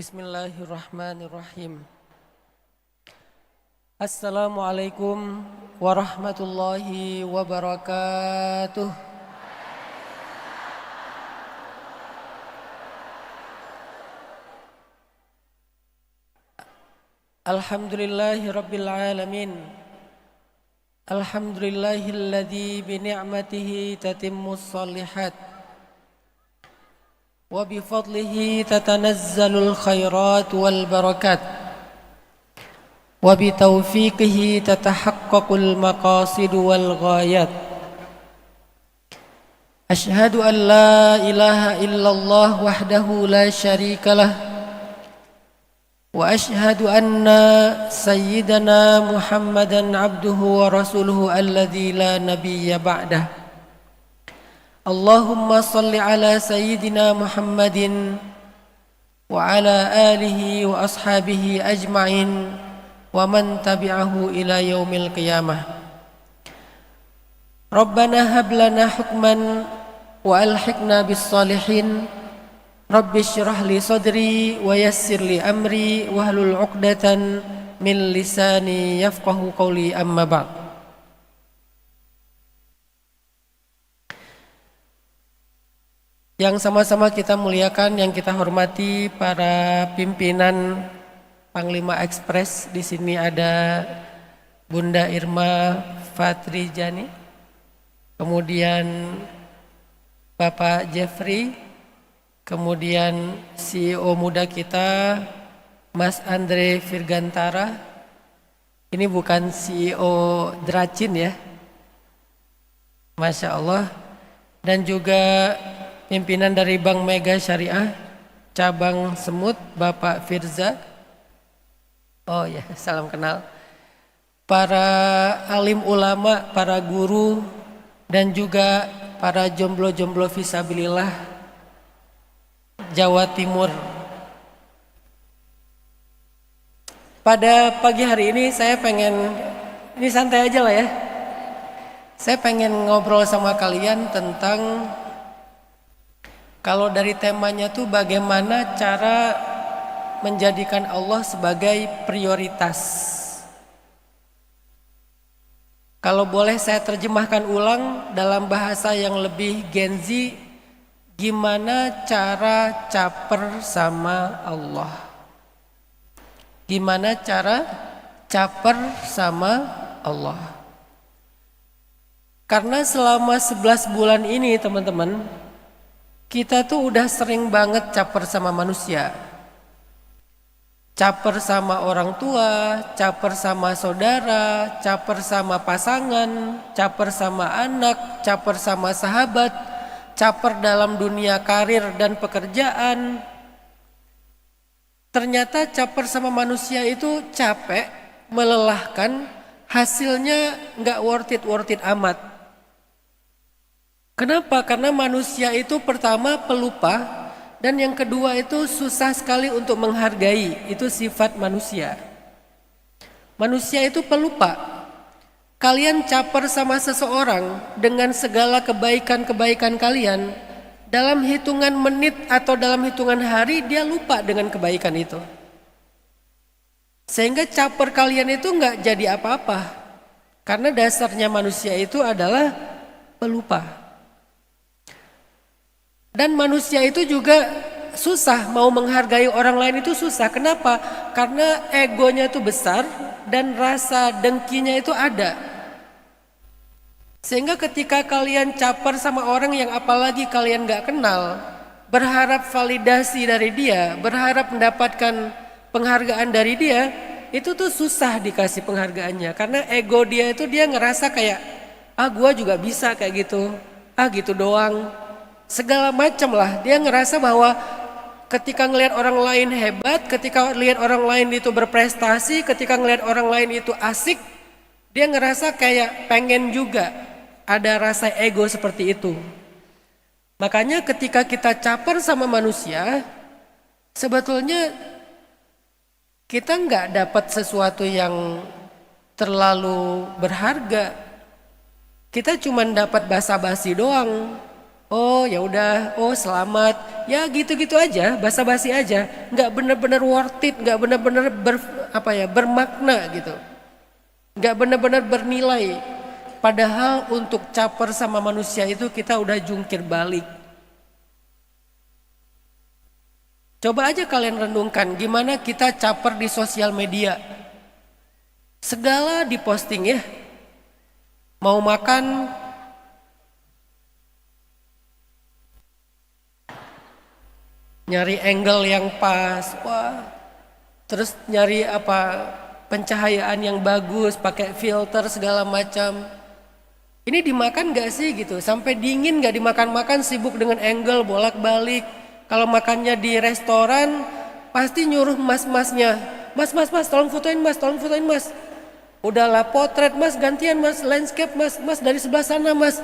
Bismillahirrahmanirrahim. Assalamualaikum warahmatullahi wabarakatuh. Alhamdulillahi rabbil alamin. Alhamdulillahilladzi bi ni'matihi tatimmus shalihat. Wa bi fadlihi tatanazzalul khairat wal barakat. Wa bi taufiqihi tatahaqqaqul maqasid wal ghayat. Ashhadu an la ilaha illallah wahdahu la syarikalah. Wa ashhadu anna sayyidana Muhammadan abduhu wa rasuluhu alladzi la nabiyya ba'dah. Allahumma salli ala sayyidina Muhammadin wa ala alihi wa ashabihi ajma'in wa man tabi'ahu ila yaumil qiyamah. Rabbana hab lana hukman wa alhiqna bis salihin. Rabbi syrah li sadri wa yassir li amri wahlul 'uqdatan min lisani yafqahu qawli, amma ba'd. Yang sama-sama kita muliakan, yang kita hormati para pimpinan Panglima Ekspres. Di sini ada Bunda Irma Fatrijani, kemudian Bapak Jeffrey, kemudian CEO muda kita Mas Andre Virgantara. Ini bukan CEO Dracin ya, Masya Allah. Dan juga pimpinan dari Bank Mega Syariah Cabang Semut, Bapak Firza. Oh ya, salam kenal. Para alim ulama, para guru, dan juga para jomblo-jomblo fisabilillah Jawa Timur. Pada pagi hari ini saya pengen, ini santai aja lah ya. Saya pengen ngobrol sama kalian tentang, kalau dari temanya tuh bagaimana cara menjadikan Allah sebagai prioritas. Kalau boleh saya terjemahkan ulang dalam bahasa yang lebih Gen Z, gimana cara caper sama Allah? Gimana cara caper sama Allah? Karena selama 11 bulan ini teman-teman, kita tuh udah sering banget caper sama manusia. Caper sama orang tua, caper sama saudara, caper sama pasangan, caper sama anak, caper sama sahabat, caper dalam dunia karir dan pekerjaan. Ternyata caper sama manusia itu capek, melelahkan, hasilnya nggak worth it amat. Kenapa? Karena manusia itu pertama pelupa, dan yang kedua itu susah sekali untuk menghargai. Itu sifat manusia. Manusia itu pelupa. Kalian caper sama seseorang dengan segala kebaikan-kebaikan kalian, dalam hitungan menit atau dalam hitungan hari dia lupa dengan kebaikan itu. Sehingga caper kalian itu nggak jadi apa-apa. Karena dasarnya manusia itu adalah pelupa. Dan manusia itu juga susah mau menghargai orang lain, itu susah. Kenapa? Karena egonya itu besar dan rasa dengkinya itu ada. Sehingga ketika kalian caper sama orang yang apalagi kalian gak kenal, berharap validasi dari dia, berharap mendapatkan penghargaan dari dia, itu tuh susah dikasih penghargaannya. Karena ego dia itu, dia ngerasa kayak, gua juga bisa kayak gitu, gitu doang. Segala macam lah, dia ngerasa bahwa ketika ngelihat orang lain hebat, ketika lihat orang lain itu berprestasi, ketika ngelihat orang lain itu asik, dia ngerasa kayak pengen juga, ada rasa ego seperti itu. Makanya ketika kita caper sama manusia, sebetulnya kita nggak dapat sesuatu yang terlalu berharga. Kita cuma dapat basa-basi doang. Oh ya udah, oh selamat, ya gitu-gitu aja, basa-basi aja, nggak bener-bener worth it, nggak bener-bener bermakna gitu, nggak bener-bener bernilai. Padahal untuk caper sama manusia itu kita udah jungkir balik. Coba aja kalian renungkan gimana kita caper di sosial media. Segala diposting ya. Mau makan nyari angle yang pas, wah. Terus nyari pencahayaan yang bagus, pakai filter segala macam. Ini dimakan gak sih gitu? Sampai dingin gak dimakan-makan, sibuk dengan angle bolak-balik. Kalau makannya di restoran pasti nyuruh mas-masnya, mas, tolong fotoin mas, tolong fotoin mas. Udahlah potret mas, gantian mas, landscape mas, mas dari sebelah sana mas.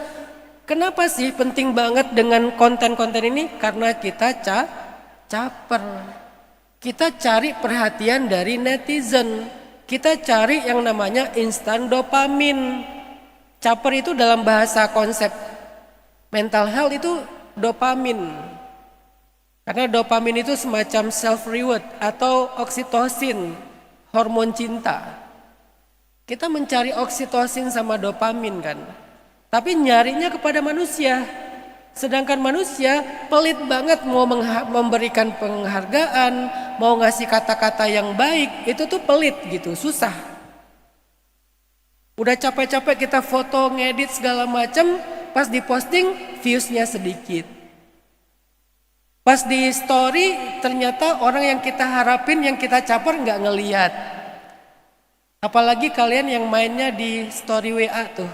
Kenapa sih penting banget dengan konten-konten ini? Karena kita caper. Kita cari perhatian dari netizen. Kita cari yang namanya instan dopamin. Caper itu dalam bahasa konsep mental health itu dopamin. Karena dopamin itu semacam self reward atau oksitosin, hormon cinta. Kita mencari oksitosin sama dopamin kan. Tapi nyarinya kepada manusia. Sedangkan manusia pelit banget mau memberikan penghargaan, mau ngasih kata-kata yang baik, itu tuh pelit gitu, susah. Udah capek-capek kita foto, ngedit segala macam, pas diposting viewsnya sedikit. Pas di story ternyata orang yang kita harapin, yang kita caper nggak ngeliat. Apalagi kalian yang mainnya di story WA tuh.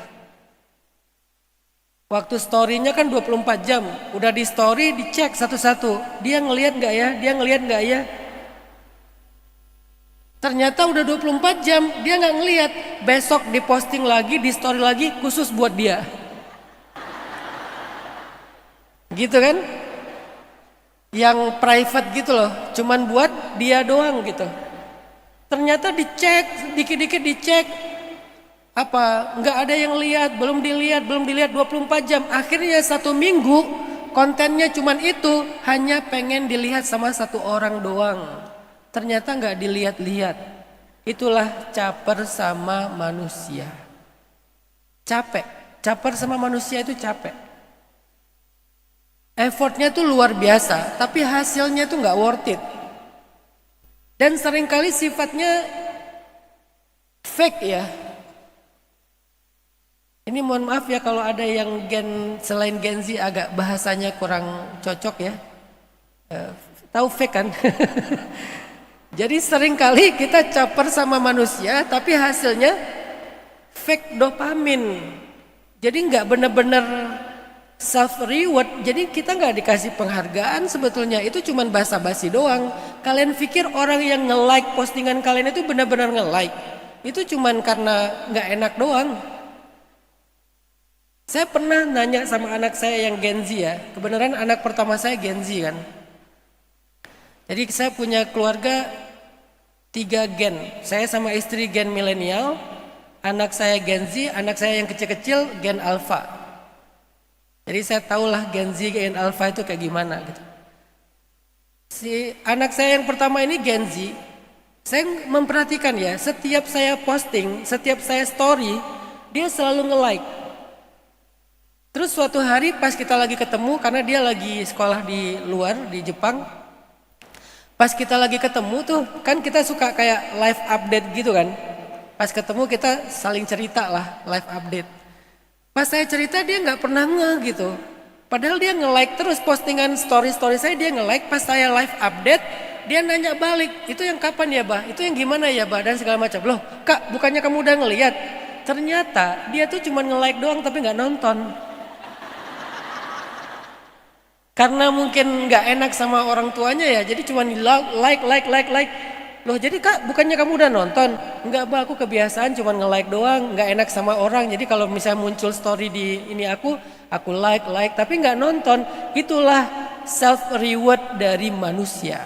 Waktu storynya kan 24 jam, udah di story dicek satu-satu. Dia ngeliat nggak ya? Dia ngeliat nggak ya? Ternyata udah 24 jam dia nggak ngeliat. Besok diposting lagi, di story lagi khusus buat dia. Gitu kan? Yang private gitu loh, cuman buat dia doang gitu. Ternyata dicek, dikit-dikit dicek, nggak ada yang lihat, belum dilihat 24 jam. Akhirnya 1 minggu kontennya cuman itu, hanya pengen dilihat sama 1 orang doang. Ternyata nggak dilihat-lihat. Itulah caper sama manusia. Capek, caper sama manusia itu capek. Effortnya tuh luar biasa, tapi hasilnya tuh nggak worth it. Dan seringkali sifatnya fake ya. Ini mohon maaf ya kalau ada yang selain Gen Z agak bahasanya kurang cocok ya. Tahu fake kan? Jadi seringkali kita caper sama manusia, tapi hasilnya fake dopamin. Jadi nggak benar-benar self reward, jadi kita nggak dikasih penghargaan sebetulnya, itu cuman basa-basi doang. Kalian pikir orang yang nge-like postingan kalian itu benar-benar nge-like? Itu cuman karena nggak enak doang. Saya pernah nanya sama anak saya yang Gen Z ya, kebenaran anak pertama saya Gen Z kan. Jadi saya punya keluarga 3 gen, saya sama istri gen milenial, anak saya Gen Z, anak saya yang kecil-kecil gen alpha. Jadi saya tahulah Gen Z, Gen Alpha itu kayak gimana gitu. Si anak saya yang pertama ini Gen Z, saya memperhatikan ya, setiap saya posting, setiap saya story, dia selalu nge-like. Terus suatu hari pas kita lagi ketemu, karena dia lagi sekolah di luar, di Jepang. Pas kita lagi ketemu tuh, kan kita suka kayak live update gitu kan. Pas ketemu kita saling cerita lah, live update. Pas saya cerita dia nggak pernah gitu. Padahal dia nge-like terus postingan story-story saya, dia nge-like. Pas saya live update, dia nanya balik, itu yang kapan ya bah? Itu yang gimana ya bah? Dan segala macam. Loh kak, bukannya kamu udah ngeliat? Ternyata dia tuh cuma nge-like doang tapi nggak nonton. Karena mungkin nggak enak sama orang tuanya ya, jadi cuma like. Loh jadi kak, bukannya kamu udah nonton? Enggak bah, aku kebiasaan cuma nge-like doang, nggak enak sama orang. Jadi kalau misalnya muncul story di ini aku like, tapi nggak nonton. Itulah self reward dari manusia.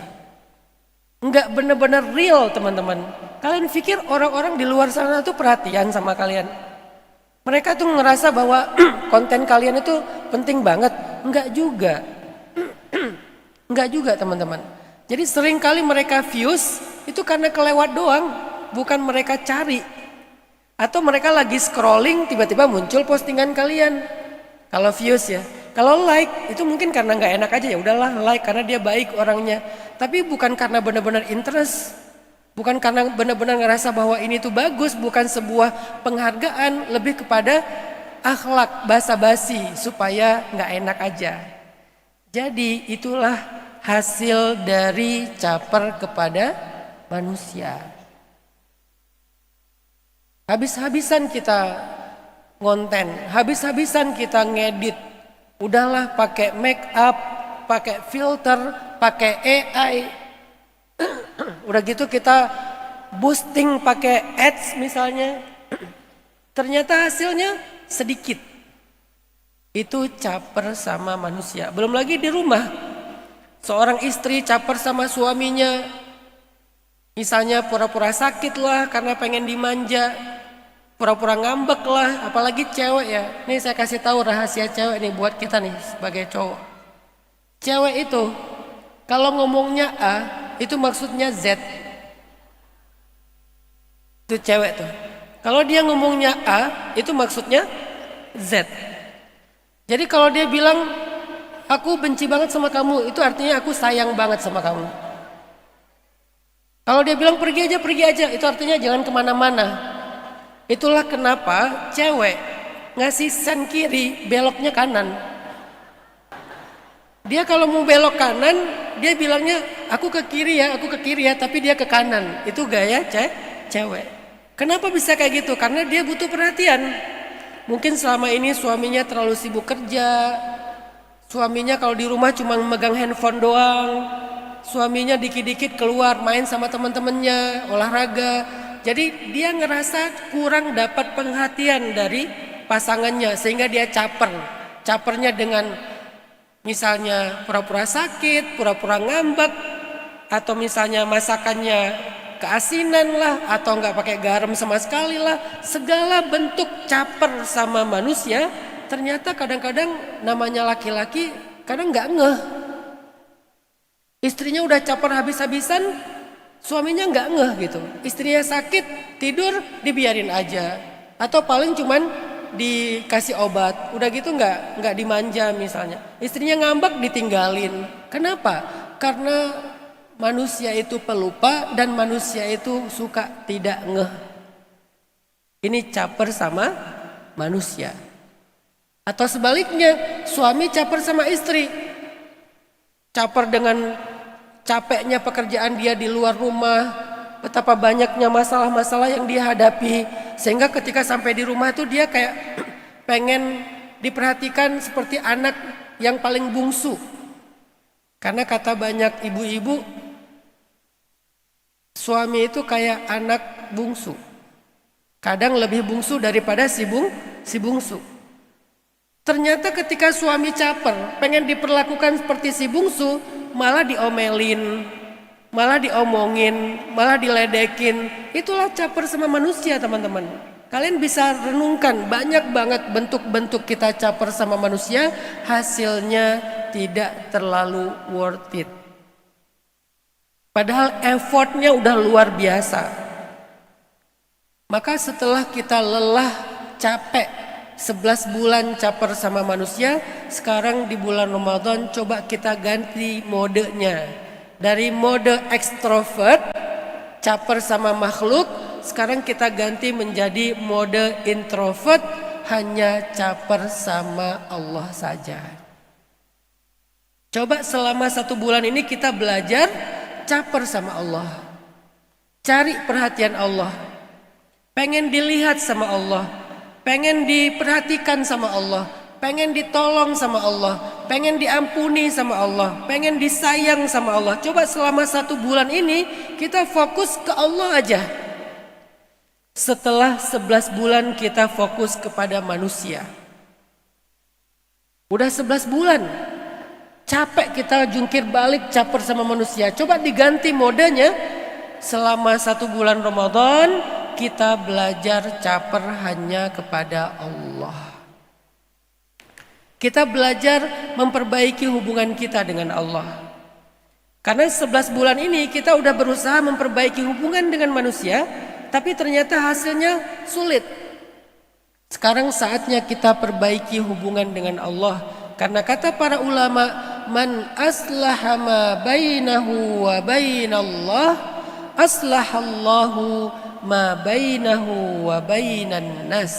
Nggak bener-bener real teman-teman. Kalian pikir orang-orang di luar sana tuh perhatian sama kalian? Mereka tuh ngerasa bahwa konten kalian itu penting banget. Enggak juga. Enggak juga teman-teman. Jadi sering kali mereka views itu karena kelewat doang, bukan mereka cari. Atau mereka lagi scrolling tiba-tiba muncul postingan kalian. Kalau views ya. Kalau like itu mungkin karena nggak enak aja, ya udahlah like karena dia baik orangnya. Tapi bukan karena benar-benar interest. Bukan karena benar-benar ngerasa bahwa ini tuh bagus, bukan sebuah penghargaan, lebih kepada akhlak basa-basi supaya nggak enak aja. Jadi itulah hasil dari caper kepada manusia. Habis-habisan kita ngonten, habis-habisan kita ngedit. Udahlah pakai make up, pakai filter, pakai AI. Udah gitu kita boosting pakai ads misalnya. Ternyata hasilnya sedikit. Itu caper sama manusia. Belum lagi di rumah. Seorang istri caper sama suaminya. Misalnya pura-pura sakit lah karena pengen dimanja. Pura-pura ngambek lah, apalagi cewek ya. Nih saya kasih tahu rahasia cewek nih buat kita nih sebagai cowok. Cewek itu kalau ngomongnya A, itu maksudnya Z. Itu cewek tuh. Kalau dia ngomongnya A, itu maksudnya Z. Jadi kalau dia bilang aku benci banget sama kamu, itu artinya aku sayang banget sama kamu. Kalau dia bilang pergi aja, itu artinya jangan kemana-mana. Itulah kenapa cewek ngasih sen kiri, beloknya kanan. Dia kalau mau belok kanan, dia bilangnya aku ke kiri ya, tapi dia ke kanan. Itu gaya cewek. Kenapa bisa kayak gitu? Karena dia butuh perhatian. Mungkin selama ini suaminya terlalu sibuk kerja. Suaminya kalau di rumah cuma megang handphone doang. Suaminya dikit-dikit keluar main sama teman-temannya, olahraga. Jadi dia ngerasa kurang dapat perhatian dari pasangannya sehingga dia caper. Capernya dengan misalnya pura-pura sakit, pura-pura ngambek, atau misalnya masakannya keasinan lah, atau nggak pakai garam sama sekali lah. Segala bentuk caper sama manusia ternyata kadang-kadang namanya laki-laki kadang nggak ngeh. Istrinya udah caper habis-habisan, suaminya nggak ngeh gitu. Istrinya sakit, tidur dibiarin aja. Atau paling cuman dikasih obat. Udah gitu nggak dimanja misalnya. Istrinya ngambek ditinggalin. Kenapa? Karena manusia itu pelupa dan manusia itu suka tidak ngeh. Ini caper sama manusia. Atau sebaliknya, suami caper sama istri. Caper dengan capeknya pekerjaan dia di luar rumah, betapa banyaknya masalah-masalah yang dia hadapi, sehingga ketika sampai di rumah tuh dia kayak pengen diperhatikan seperti anak yang paling bungsu. Karena kata banyak ibu-ibu, suami itu kayak anak bungsu. Kadang lebih bungsu daripada si bungsu. Ternyata ketika suami caper, pengen diperlakukan seperti si bungsu, malah diomelin, malah diomongin, malah diledekin. Itulah caper sama manusia, teman-teman. Kalian bisa renungkan, banyak banget bentuk-bentuk kita caper sama manusia, hasilnya tidak terlalu worth it. Padahal effortnya udah luar biasa. Maka setelah kita lelah, capek, 11 bulan caper sama manusia, sekarang di bulan Ramadan coba kita ganti modenya. Dari mode ekstrovert, caper sama makhluk, sekarang kita ganti menjadi mode introvert, hanya caper sama Allah saja. Coba selama 1 bulan ini kita belajar caper sama Allah. Cari perhatian Allah. Pengen dilihat sama Allah. Pengen diperhatikan sama Allah, pengen ditolong sama Allah, pengen diampuni sama Allah, pengen disayang sama Allah. Coba selama 1 bulan ini kita fokus ke Allah aja. Setelah 11 bulan kita fokus kepada manusia. Udah 11 bulan, capek kita jungkir balik caper sama manusia. Coba diganti modenya selama 1 bulan Ramadan. kita belajar caper hanya kepada Allah. Kita belajar memperbaiki hubungan kita dengan Allah. Karena 11 bulan ini kita udah berusaha memperbaiki hubungan dengan manusia, tapi ternyata hasilnya sulit. Sekarang saatnya kita perbaiki hubungan dengan Allah. Karena kata para ulama, man aslaha ma bainahu wa bainallah, aslahallahu ma bainahu wa bainan nas.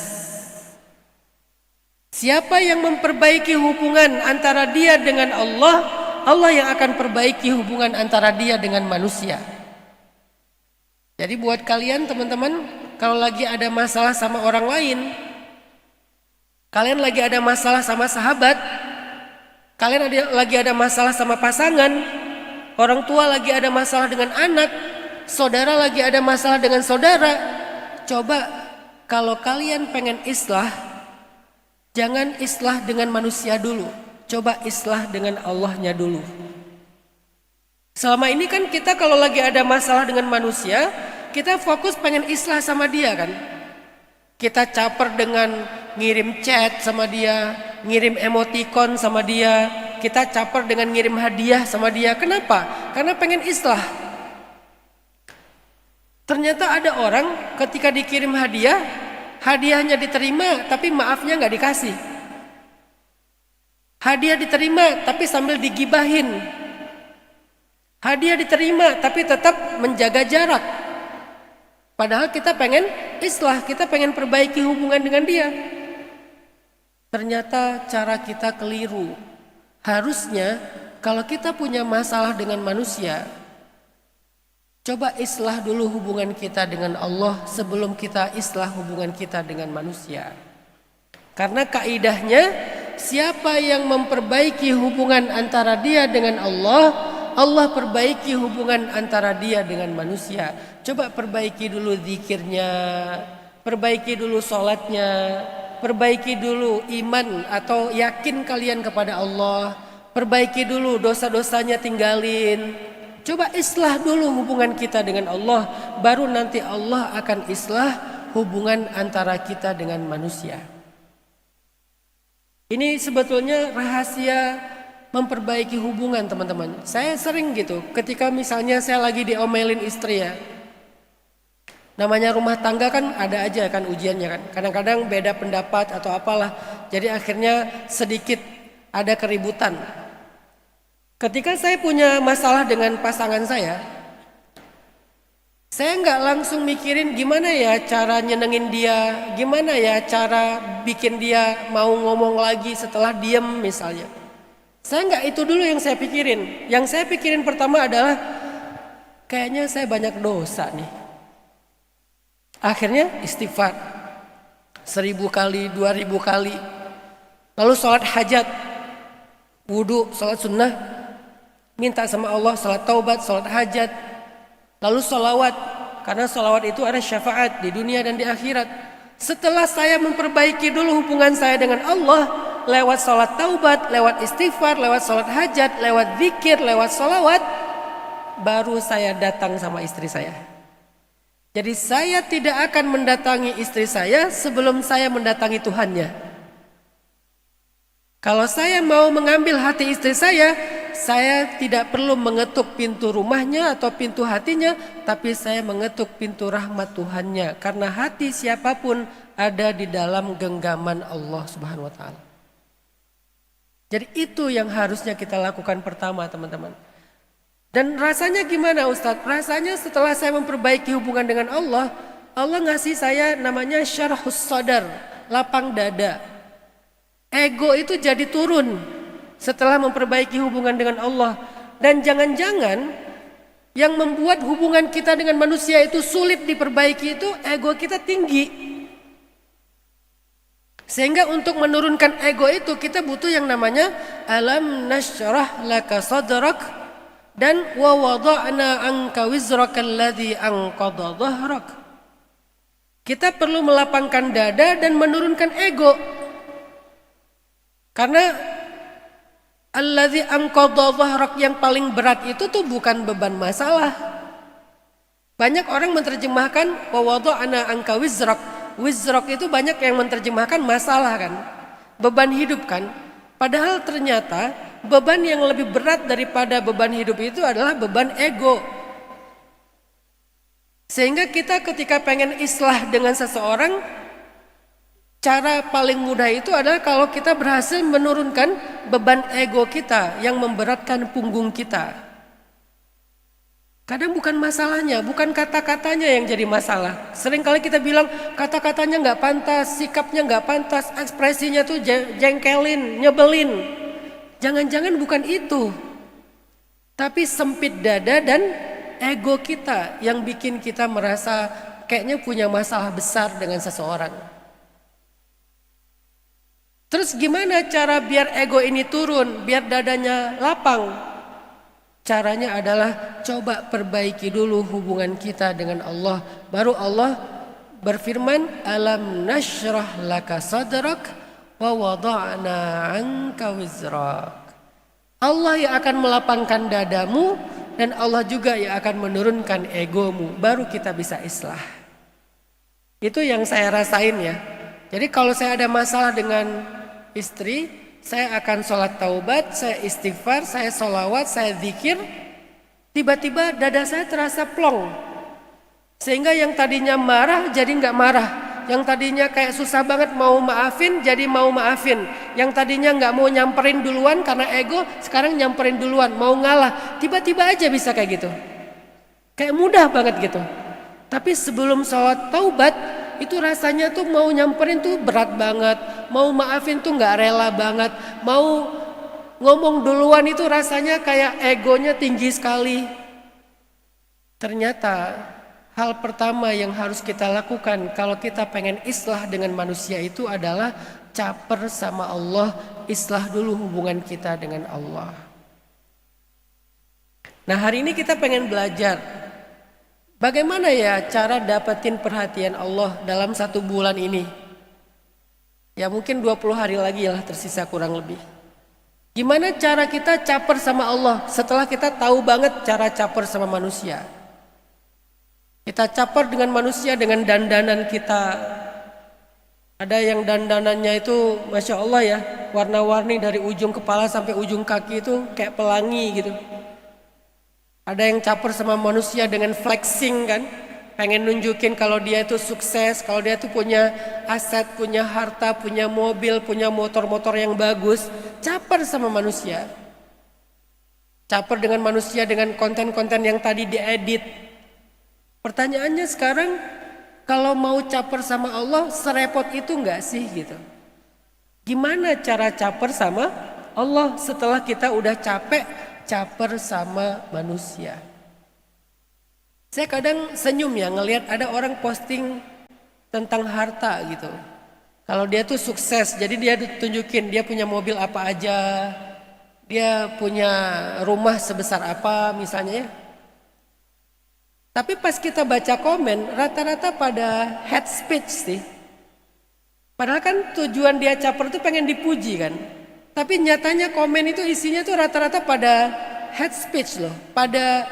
Siapa yang memperbaiki hubungan antara dia dengan Allah, Allah yang akan perbaiki hubungan antara dia dengan manusia. Jadi buat kalian teman-teman, kalau lagi ada masalah sama orang lain, kalian lagi ada masalah sama sahabat, kalian lagi ada masalah sama pasangan, orang tua lagi ada masalah dengan anak, saudara lagi ada masalah dengan saudara. Coba kalau kalian pengen islah, jangan islah dengan manusia dulu, coba islah dengan Allahnya dulu. Selama ini kan kita kalau lagi ada masalah dengan manusia, kita fokus pengen islah sama dia kan. Kita caper dengan ngirim chat sama dia, ngirim emoticon sama dia, kita caper dengan ngirim hadiah sama dia. Kenapa? Karena pengen islah. Ternyata ada orang ketika dikirim hadiah, hadiahnya diterima tapi maafnya nggak dikasih. Hadiah diterima tapi sambil digibahin. Hadiah diterima tapi tetap menjaga jarak. Padahal kita pengen islah, kita pengen perbaiki hubungan dengan dia. Ternyata cara kita keliru. Harusnya kalau kita punya masalah dengan manusia, coba islah dulu hubungan kita dengan Allah sebelum kita islah hubungan kita dengan manusia. Karena kaidahnya, siapa yang memperbaiki hubungan antara dia dengan Allah, Allah perbaiki hubungan antara dia dengan manusia. Coba perbaiki dulu zikirnya, perbaiki dulu sholatnya, perbaiki dulu iman atau yakin kalian kepada Allah, perbaiki dulu dosa-dosanya tinggalin. Coba islah dulu hubungan kita dengan Allah, baru nanti Allah akan islah hubungan antara kita dengan manusia. Ini sebetulnya rahasia memperbaiki hubungan teman-teman. Saya sering gitu, ketika misalnya saya lagi diomelin istri ya. Namanya rumah tangga kan ada aja kan ujiannya kan. Kadang-kadang beda pendapat atau apalah. Jadi akhirnya sedikit ada keributan. Ketika saya punya masalah dengan pasangan saya nggak langsung mikirin gimana ya cara nyenengin dia, gimana ya cara bikin dia mau ngomong lagi setelah diem misalnya. Saya nggak itu dulu yang saya pikirin. Yang saya pikirin pertama adalah kayaknya saya banyak dosa nih. Akhirnya istighfar 1000 kali, 2000 kali. Lalu sholat hajat, wudu, sholat sunnah, minta sama Allah, sholat taubat, sholat hajat. Lalu sholawat, karena sholawat itu ada syafaat di dunia dan di akhirat. Setelah saya memperbaiki dulu hubungan saya dengan Allah, lewat sholat taubat, lewat istighfar, lewat sholat hajat, lewat zikir, lewat sholawat, baru saya datang sama istri saya. Jadi saya tidak akan mendatangi istri saya sebelum saya mendatangi Tuhannya. Kalau saya mau mengambil hati istri saya tidak perlu mengetuk pintu rumahnya atau pintu hatinya, tapi saya mengetuk pintu rahmat Tuhannya. Karena hati siapapun ada di dalam genggaman Allah Subhanahu wa Ta'ala. Jadi itu yang harusnya kita lakukan pertama teman-teman. Dan rasanya gimana Ustadz? Rasanya setelah saya memperbaiki hubungan dengan Allah, Allah ngasih saya namanya syarhus sadar, lapang dada. Ego itu jadi turun setelah memperbaiki hubungan dengan Allah. Dan jangan-jangan yang membuat hubungan kita dengan manusia itu sulit diperbaiki itu ego kita tinggi. Sehingga untuk menurunkan ego itu kita butuh yang namanya alam nasyrah laka sadrak dan wa wada'na anka wizraka alladhi anqadha dhahrak. Kita perlu melapangkan dada dan menurunkan ego. Karena alladzi anqadha dhahrak yang paling berat itu tuh bukan beban masalah. Banyak orang menerjemahkan wa wada'na anka wizrak. Wizrak itu banyak yang menerjemahkan masalah kan, beban hidup kan. Padahal ternyata beban yang lebih berat daripada beban hidup itu adalah beban ego. Sehingga kita ketika pengen islah dengan seseorang, cara paling mudah itu adalah kalau kita berhasil menurunkan beban ego kita yang memberatkan punggung kita. Kadang bukan masalahnya, bukan kata-katanya yang jadi masalah. Sering kali kita bilang kata-katanya nggak pantas, sikapnya nggak pantas, ekspresinya tuh jengkelin, nyebelin. Jangan-jangan bukan itu, tapi sempit dada dan ego kita yang bikin kita merasa kayaknya punya masalah besar dengan seseorang. Terus gimana cara biar ego ini turun, biar dadanya lapang? Caranya adalah coba perbaiki dulu hubungan kita dengan Allah. Baru Allah berfirman, alam nashrah laka sadrak wa wada'na anka wizrak. Allah yang akan melapangkan dadamu dan Allah juga yang akan menurunkan egomu. Baru kita bisa islah. Itu yang saya rasain ya. Jadi kalau saya ada masalah dengan istri, saya akan sholat taubat, saya istighfar, saya sholawat, saya zikir. Tiba-tiba dada saya terasa plong. Sehingga yang tadinya marah jadi nggak marah. Yang tadinya kayak susah banget mau maafin jadi mau maafin. Yang tadinya nggak mau nyamperin duluan karena ego, sekarang nyamperin duluan, mau ngalah. Tiba-tiba aja bisa kayak gitu. Kayak mudah banget gitu. Tapi sebelum sholat taubat, itu rasanya tuh mau nyamperin tuh berat banget, mau maafin tuh nggak rela banget, mau ngomong duluan itu rasanya kayak egonya tinggi sekali. Ternyata hal pertama yang harus kita lakukan kalau kita pengen islah dengan manusia itu adalah caper sama Allah, islah dulu hubungan kita dengan Allah. Nah hari ini kita pengen belajar bagaimana ya cara dapetin perhatian Allah dalam 1 bulan ini? Ya mungkin 20 hari lagi lah tersisa kurang lebih. Gimana cara kita caper sama Allah setelah kita tahu banget cara caper sama manusia? Kita caper dengan manusia dengan dandanan kita. Ada yang dandanannya itu Masya Allah ya, warna-warni dari ujung kepala sampai ujung kaki itu kayak pelangi gitu. Ada yang caper sama manusia dengan flexing kan, pengen nunjukin kalau dia itu sukses, kalau dia itu punya aset, punya harta, punya mobil, punya motor-motor yang bagus. Caper sama manusia. Caper dengan manusia dengan konten-konten yang tadi diedit. Pertanyaannya sekarang, kalau mau caper sama Allah serepot itu enggak sih gitu? Gimana cara caper sama Allah setelah kita udah capek caper sama manusia? Saya kadang senyum ya ngelihat ada orang posting tentang harta gitu. Kalau dia tuh sukses, jadi dia tunjukin dia punya mobil apa aja, dia punya rumah sebesar apa misalnya ya. Tapi pas kita baca komen, rata-rata pada hate speech sih. Padahal kan tujuan dia caper tuh pengen dipuji kan. Tapi nyatanya komen itu isinya tuh rata-rata pada hate speech loh, pada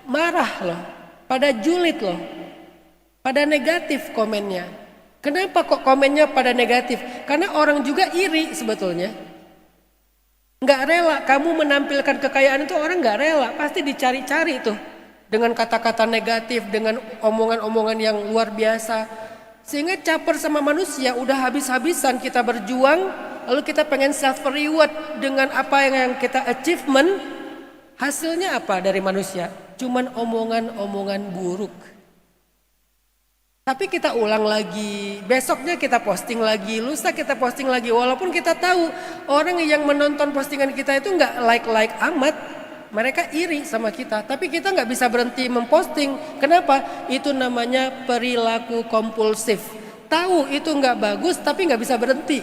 marah loh, pada julid loh, pada negatif komennya. Kenapa kok komennya pada negatif? Karena orang juga iri sebetulnya. Nggak rela kamu menampilkan kekayaan itu, orang nggak rela, pasti dicari-cari tuh dengan kata-kata negatif, dengan omongan-omongan yang luar biasa. Sehingga caper sama manusia udah habis-habisan kita berjuang. Lalu kita pengen self reward dengan apa yang kita achievement. Hasilnya apa dari manusia? Cuman omongan-omongan buruk. Tapi kita ulang lagi, besoknya kita posting lagi, lusa kita posting lagi. Walaupun kita tahu orang yang menonton postingan kita itu nggak like amat, mereka iri sama kita. Tapi kita nggak bisa berhenti memposting. Kenapa? Itu namanya perilaku kompulsif. Tahu itu nggak bagus, tapi nggak bisa berhenti.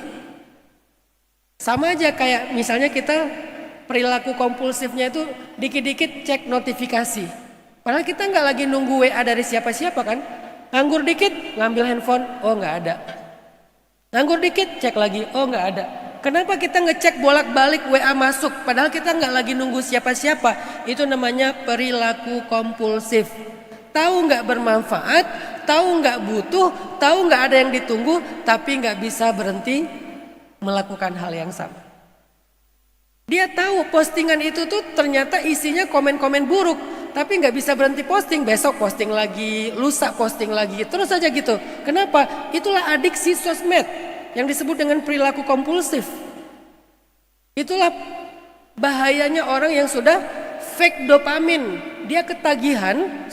Sama aja kayak misalnya kita perilaku kompulsifnya itu dikit-dikit cek notifikasi. Padahal kita nggak lagi nunggu WA dari siapa-siapa kan. Nganggur dikit ngambil handphone, oh nggak ada. Nganggur dikit cek lagi, oh nggak ada. Kenapa kita ngecek bolak-balik WA masuk padahal kita nggak lagi nunggu siapa-siapa? Itu namanya perilaku kompulsif. tahu nggak bermanfaat, tahu nggak butuh, tahu nggak ada yang ditunggu, tapi nggak bisa berhenti melakukan hal yang sama. Dia tahu postingan itu tuh ternyata isinya komen-komen buruk, tapi nggak bisa berhenti posting, besok posting lagi, lusa posting lagi, terus aja gitu. Kenapa? Itulah adiksi sosmed yang disebut dengan perilaku kompulsif. Itulah bahayanya orang yang sudah fake dopamin. Dia ketagihan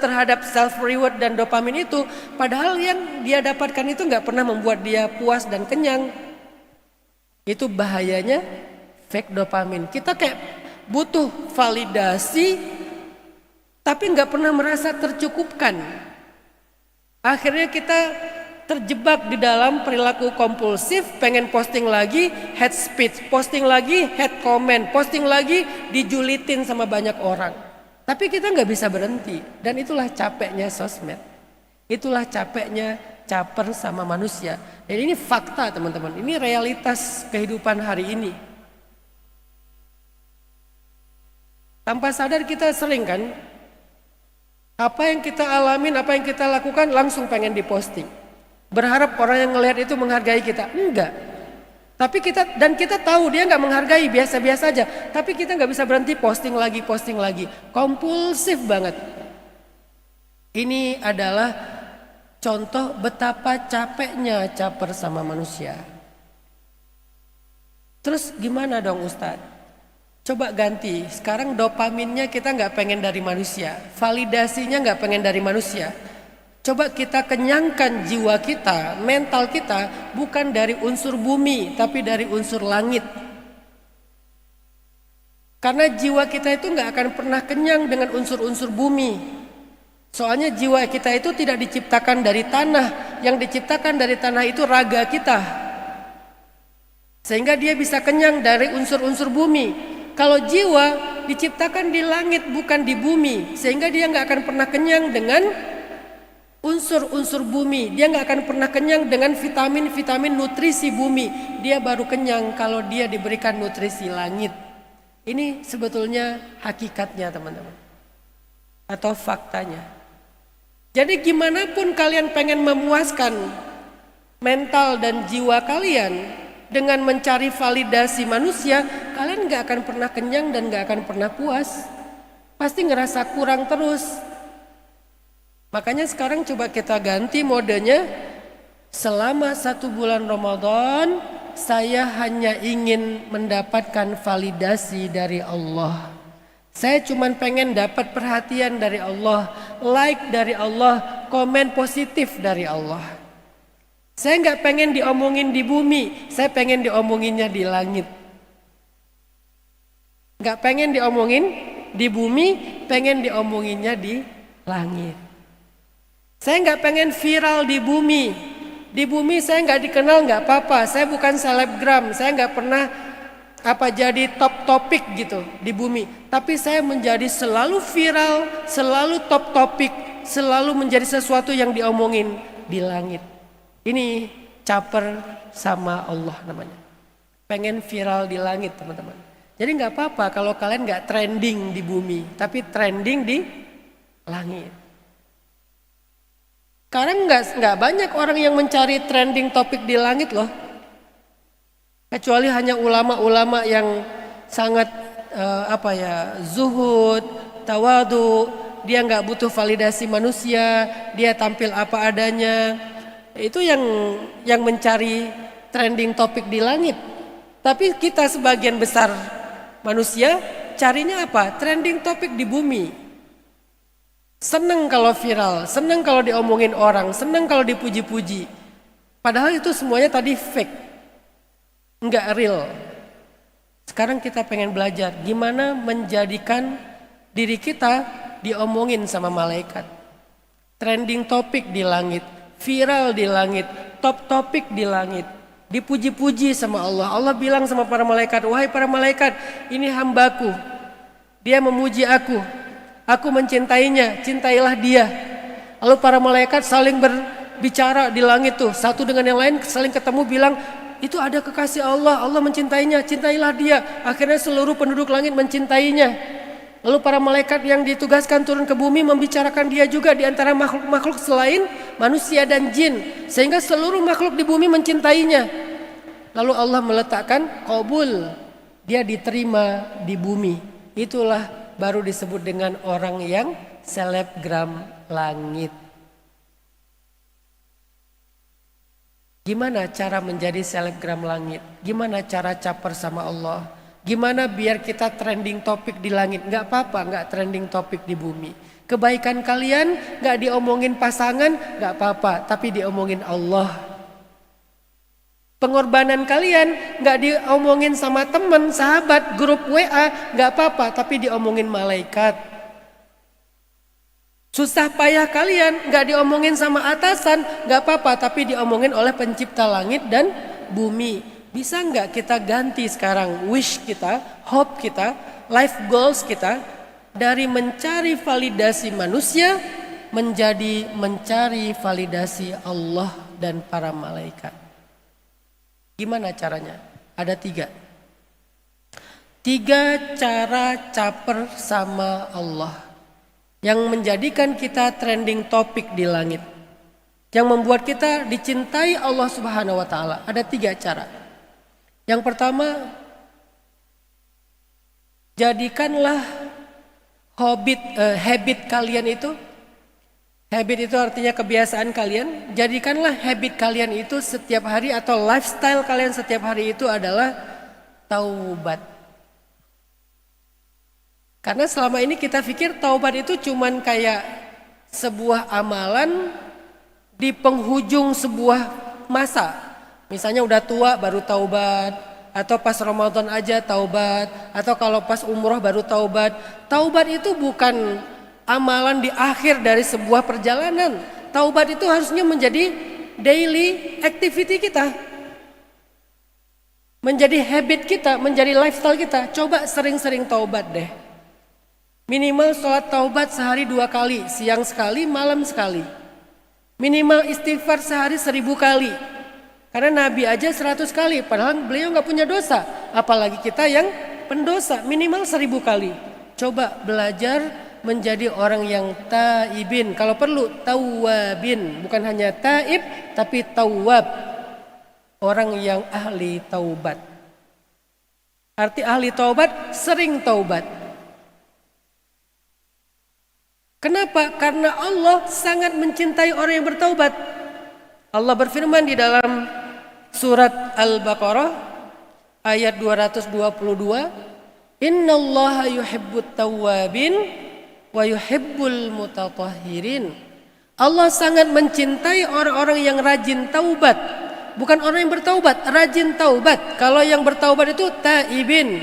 terhadap self reward dan dopamin itu, padahal yang dia dapatkan itu nggak pernah membuat dia puas dan kenyang. Itu bahayanya fake dopamin. Kita kayak butuh validasi, tapi nggak pernah merasa tercukupkan. Akhirnya kita terjebak di dalam perilaku kompulsif, pengen posting lagi, hate speech, posting lagi, hate comment, posting lagi, dijulitin sama banyak orang. Tapi kita nggak bisa berhenti, dan itulah capeknya sosmed. Itulah capeknya caper sama manusia. Dan ini fakta teman-teman, ini realitas kehidupan hari ini. Tanpa sadar kita sering kan, apa yang kita alamin, apa yang kita lakukan langsung pengen diposting. Berharap orang yang ngelihat itu menghargai kita. Enggak. Tapi kita tahu dia nggak menghargai, biasa-biasa aja. Tapi kita nggak bisa berhenti posting lagi. Kompulsif banget. Ini adalah contoh betapa capeknya caper sama manusia. Terus gimana dong Ustadz? Coba ganti. Sekarang dopaminnya kita nggak pengen dari manusia, validasinya nggak pengen dari manusia. Coba kita kenyangkan jiwa kita, mental kita bukan dari unsur bumi, tapi dari unsur langit. Karena jiwa kita itu nggak akan pernah kenyang dengan unsur-unsur bumi. Soalnya jiwa kita itu tidak diciptakan dari tanah, yang diciptakan dari tanah itu raga kita. Sehingga dia bisa kenyang dari unsur-unsur bumi. Kalau jiwa diciptakan di langit bukan di bumi, sehingga dia nggak akan pernah kenyang dengan unsur-unsur bumi. Dia nggak akan pernah kenyang dengan vitamin-vitamin nutrisi bumi. Dia baru kenyang kalau dia diberikan nutrisi langit. Ini sebetulnya hakikatnya teman-teman, atau faktanya. Jadi gimana pun kalian pengen memuaskan mental dan jiwa kalian dengan mencari validasi manusia, kalian gak akan pernah kenyang dan gak akan pernah puas. Pasti ngerasa kurang terus. Makanya sekarang coba kita ganti modenya. Selama 1 bulan Ramadan, saya hanya ingin mendapatkan validasi dari Allah. Saya cuma pengen dapat perhatian dari Allah, like dari Allah, komen positif dari Allah. Saya nggak pengen diomongin di bumi, saya pengen diomonginnya di langit. Nggak pengen diomongin di bumi, pengen diomonginnya di langit. Saya nggak pengen viral di bumi. Di bumi saya nggak dikenal nggak apa-apa. Saya bukan selebgram, saya nggak pernah jadi top topik gitu di bumi. Tapi saya menjadi selalu viral, selalu top topik, selalu menjadi sesuatu yang diomongin di langit. Ini caper sama Allah namanya. Pengen viral di langit teman-teman. Jadi nggak apa-apa kalau kalian nggak trending di bumi, tapi trending di langit. Sekarang nggak banyak orang yang mencari trending topik di langit loh. Kecuali hanya ulama-ulama yang sangat zuhud, tawadu, dia nggak butuh validasi manusia, dia tampil apa adanya. Itu yang mencari trending topik di langit. Tapi kita sebagian besar manusia carinya apa? Trending topik di bumi. Seneng kalau viral, seneng kalau diomongin orang, seneng kalau dipuji-puji. Padahal itu semuanya tadi fake, nggak real. Sekarang kita pengen belajar gimana menjadikan diri kita diomongin sama malaikat. Trending topik di langit, viral di langit, top topik di langit, dipuji-puji sama Allah. Allah bilang sama para malaikat, wahai para malaikat, ini hambaku, dia memuji aku mencintainya, cintailah dia. Lalu para malaikat saling berbicara di langit tuh, satu dengan yang lain saling ketemu bilang, itu ada kekasih Allah, Allah mencintainya, cintailah dia. Akhirnya seluruh penduduk langit mencintainya. Lalu para malaikat yang ditugaskan turun ke bumi membicarakan dia juga di antara makhluk-makhluk selain manusia dan jin, sehingga seluruh makhluk di bumi mencintainya. Lalu Allah meletakkan qabul, dia diterima di bumi. Itulah baru disebut dengan orang yang selebgram langit. Gimana cara menjadi selebgram langit? Gimana cara caper sama Allah? Gimana biar kita trending topik di langit? Gak apa-apa gak trending topik di bumi. Kebaikan kalian gak diomongin pasangan, gak apa-apa, tapi diomongin Allah. Pengorbanan kalian gak diomongin sama teman, sahabat, grup WA, gak apa-apa, tapi diomongin malaikat. Susah payah kalian gak diomongin sama atasan, gak apa-apa, tapi diomongin oleh pencipta langit dan bumi. Bisa gak kita ganti sekarang wish kita, hope kita, life goals kita, dari mencari validasi manusia menjadi mencari validasi Allah dan para malaikat. Gimana caranya? Ada 3. 3 cara caper sama Allah yang menjadikan kita trending topik di langit, yang membuat kita dicintai Allah Subhanahu wa taala. Ada 3 cara. Yang pertama, jadikanlah habit kalian itu, habit itu artinya kebiasaan kalian, jadikanlah habit kalian itu setiap hari atau lifestyle kalian setiap hari itu adalah taubat. Karena selama ini kita pikir taubat itu cuman kayak sebuah amalan di penghujung sebuah masa. Misalnya udah tua baru taubat, atau pas Ramadan aja taubat, atau kalau pas umroh baru taubat. Taubat itu bukan amalan di akhir dari sebuah perjalanan. Taubat itu harusnya menjadi daily activity kita. Menjadi habit kita, menjadi lifestyle kita. Coba sering-sering taubat deh. Minimal sholat taubat sehari 2 kali, siang sekali, malam sekali. Minimal istighfar sehari 1000 kali. Karena Nabi aja 100 kali, padahal beliau gak punya dosa. Apalagi kita yang pendosa, minimal 1000 kali. Coba belajar menjadi orang yang taibin. Kalau perlu tawabin, bukan hanya taib, tapi tawab. Orang yang ahli taubat. Arti ahli taubat, sering taubat. Kenapa? Karena Allah sangat mencintai orang yang bertaubat. Allah berfirman di dalam surat Al-Baqarah ayat 222, "Innallaha yuhibbut tawwabin wa yuhibbul mutatahhirin." Allah sangat mencintai orang-orang yang rajin taubat. Bukan orang yang bertaubat, rajin taubat. Kalau yang bertaubat itu taibin.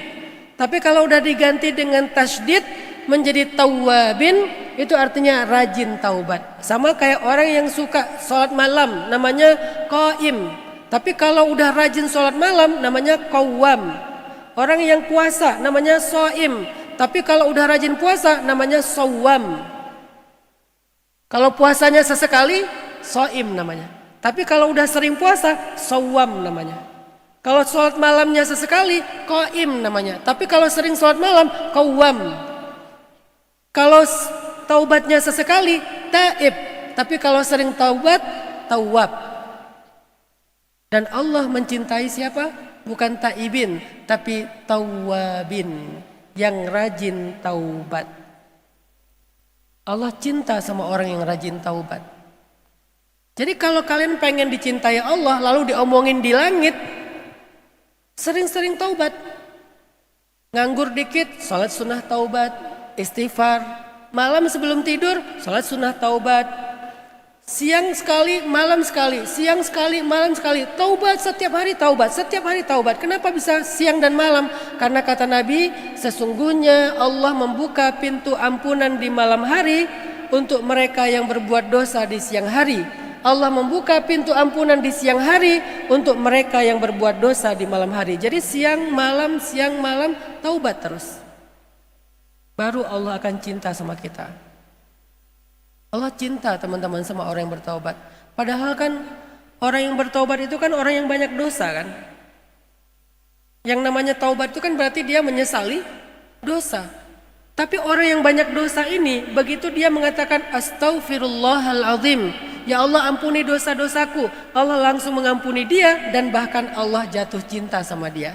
Tapi kalau udah diganti dengan tasydid menjadi tawwabin, itu artinya rajin taubat. Sama kayak orang yang suka sholat malam, namanya qaim. Tapi kalau udah rajin sholat malam, namanya qawwam. Orang yang puasa, namanya shaim. Tapi kalau udah rajin puasa, namanya shawwam. Kalau puasanya sesekali, shaim namanya. Tapi kalau udah sering puasa, shawwam namanya. Kalau sholat malamnya sesekali, qaim namanya. Tapi kalau sering sholat malam, qawwam. Kalau taubatnya sesekali, taib. Tapi kalau sering taubat, tawab. Dan Allah mencintai siapa? Bukan taibin, tapi tawabin, yang rajin taubat. Allah cinta sama orang yang rajin taubat. Jadi kalau kalian pengen dicintai Allah lalu diomongin di langit, sering-sering taubat. Nganggur dikit, salat sunnah taubat, istighfar. Malam sebelum tidur, salat sunnah taubat. Siang sekali, malam sekali. Siang sekali, malam sekali. Taubat setiap hari taubat, setiap hari taubat. Kenapa bisa siang dan malam? Karena kata Nabi, sesungguhnya Allah membuka pintu ampunan di malam hari untuk mereka yang berbuat dosa di siang hari. Allah membuka pintu ampunan di siang hari untuk mereka yang berbuat dosa di malam hari. Jadi siang malam taubat terus. Baru Allah akan cinta sama kita. Allah cinta teman-teman sama orang yang bertaubat. Padahal kan orang yang bertaubat itu kan orang yang banyak dosa kan. Yang namanya taubat itu kan berarti dia menyesali dosa. Tapi orang yang banyak dosa ini, begitu dia mengatakan astaghfirullahaladzim, ya Allah ampuni dosa-dosaku, Allah langsung mengampuni dia dan bahkan Allah jatuh cinta sama dia.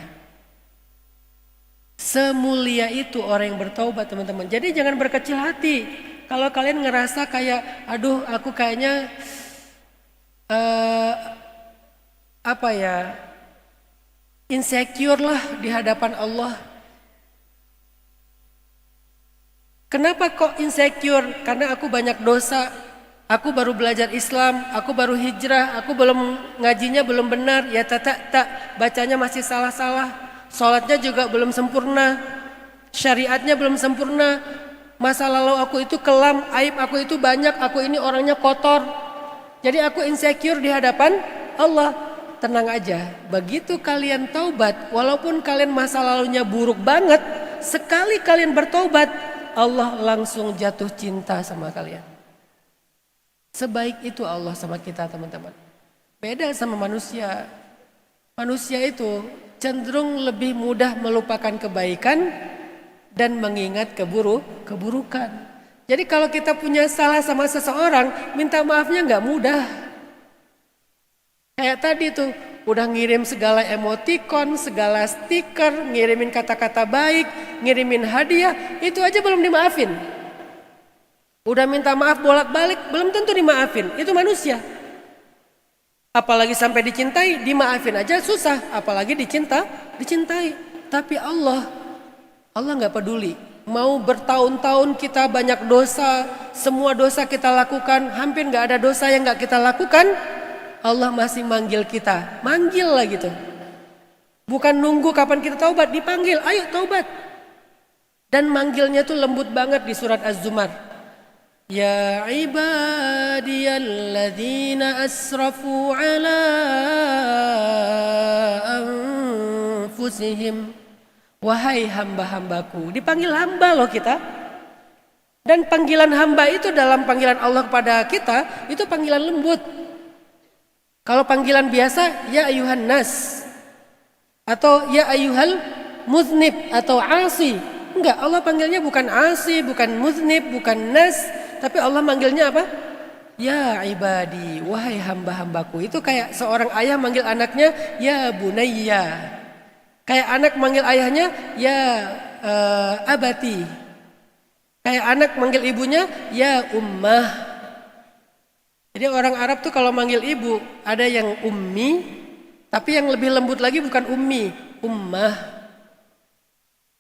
Semulia itu orang yang bertaubat, teman-teman. Jadi jangan berkecil hati. Kalau kalian ngerasa kayak, aduh aku kayaknya insecure lah di hadapan Allah. Kenapa kok insecure? Karena aku banyak dosa. Aku baru belajar Islam, aku baru hijrah, aku belum ngajinya belum benar, ya tak bacanya masih salah-salah, sholatnya juga belum sempurna, syariatnya belum sempurna, masa lalu aku itu kelam, aib aku itu banyak, aku ini orangnya kotor. Jadi aku insecure di hadapan Allah. Tenang aja, begitu kalian taubat, walaupun kalian masa lalunya buruk banget, sekali kalian bertaubat, Allah langsung jatuh cinta sama kalian. Sebaik itu Allah sama kita, teman-teman. Beda sama manusia. Manusia itu cenderung lebih mudah melupakan kebaikan dan mengingat keburukan. Jadi kalau kita punya salah sama seseorang, minta maafnya nggak mudah. Kayak tadi tuh, udah ngirim segala emoticon, segala stiker, ngirimin kata-kata baik, ngirimin hadiah, itu aja belum dimaafin. Udah minta maaf bolak-balik, belum tentu dimaafin. Itu manusia. Apalagi sampai dicintai, dimaafin aja susah. Apalagi dicintai. Tapi Allah nggak peduli. Mau bertahun-tahun kita banyak dosa, semua dosa kita lakukan, hampir nggak ada dosa yang nggak kita lakukan, Allah masih manggil kita, manggil lah gitu. Bukan nunggu kapan kita taubat, dipanggil, ayo taubat. Dan manggilnya tuh lembut banget di surat Az-Zumar. Ya ibadiyalladzina asrafu ala anfusihim. Wahai hamba-hambaku, dipanggil hamba loh kita. Dan panggilan hamba itu dalam panggilan Allah kepada kita, itu panggilan lembut. Kalau panggilan biasa, ya ayuhan nas, atau ya ayuhal muznib, atau asi. Enggak, Allah panggilnya bukan asi, bukan muznib, bukan nas, tapi Allah manggilnya apa? Ya ibadi, wahai hamba-hambaku. Itu kayak seorang ayah manggil anaknya, ya bunayya. Kayak anak manggil ayahnya, ya abati. Kayak anak manggil ibunya, ya ummah. Jadi orang Arab tuh kalau manggil ibu, ada yang ummi, tapi yang lebih lembut lagi bukan ummi, ummah.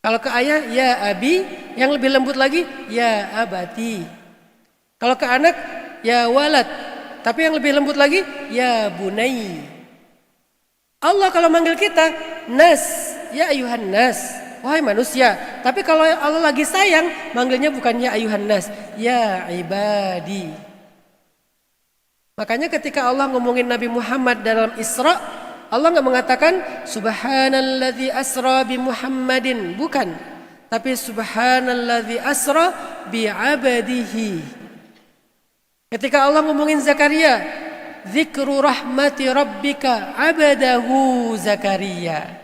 Kalau ke ayah, ya abi, yang lebih lembut lagi, ya abati. Kalau ke anak, ya walad, tapi yang lebih lembut lagi, ya bunai. Allah kalau manggil kita, nas, ya ayuhan nas, wahai manusia. Tapi kalau Allah lagi sayang, manggilnya bukan ya ayuhan nas, ya ibadi. Makanya ketika Allah ngomongin Nabi Muhammad dalam Isra, Allah nggak mengatakan Subhanalladzi asra bi Muhammadin, bukan. Tapi Subhanalladzi asra bi abadihi. Ketika Allah ngomongin Zakaria, Zikru rahmati rabbika abadahu Zakaria.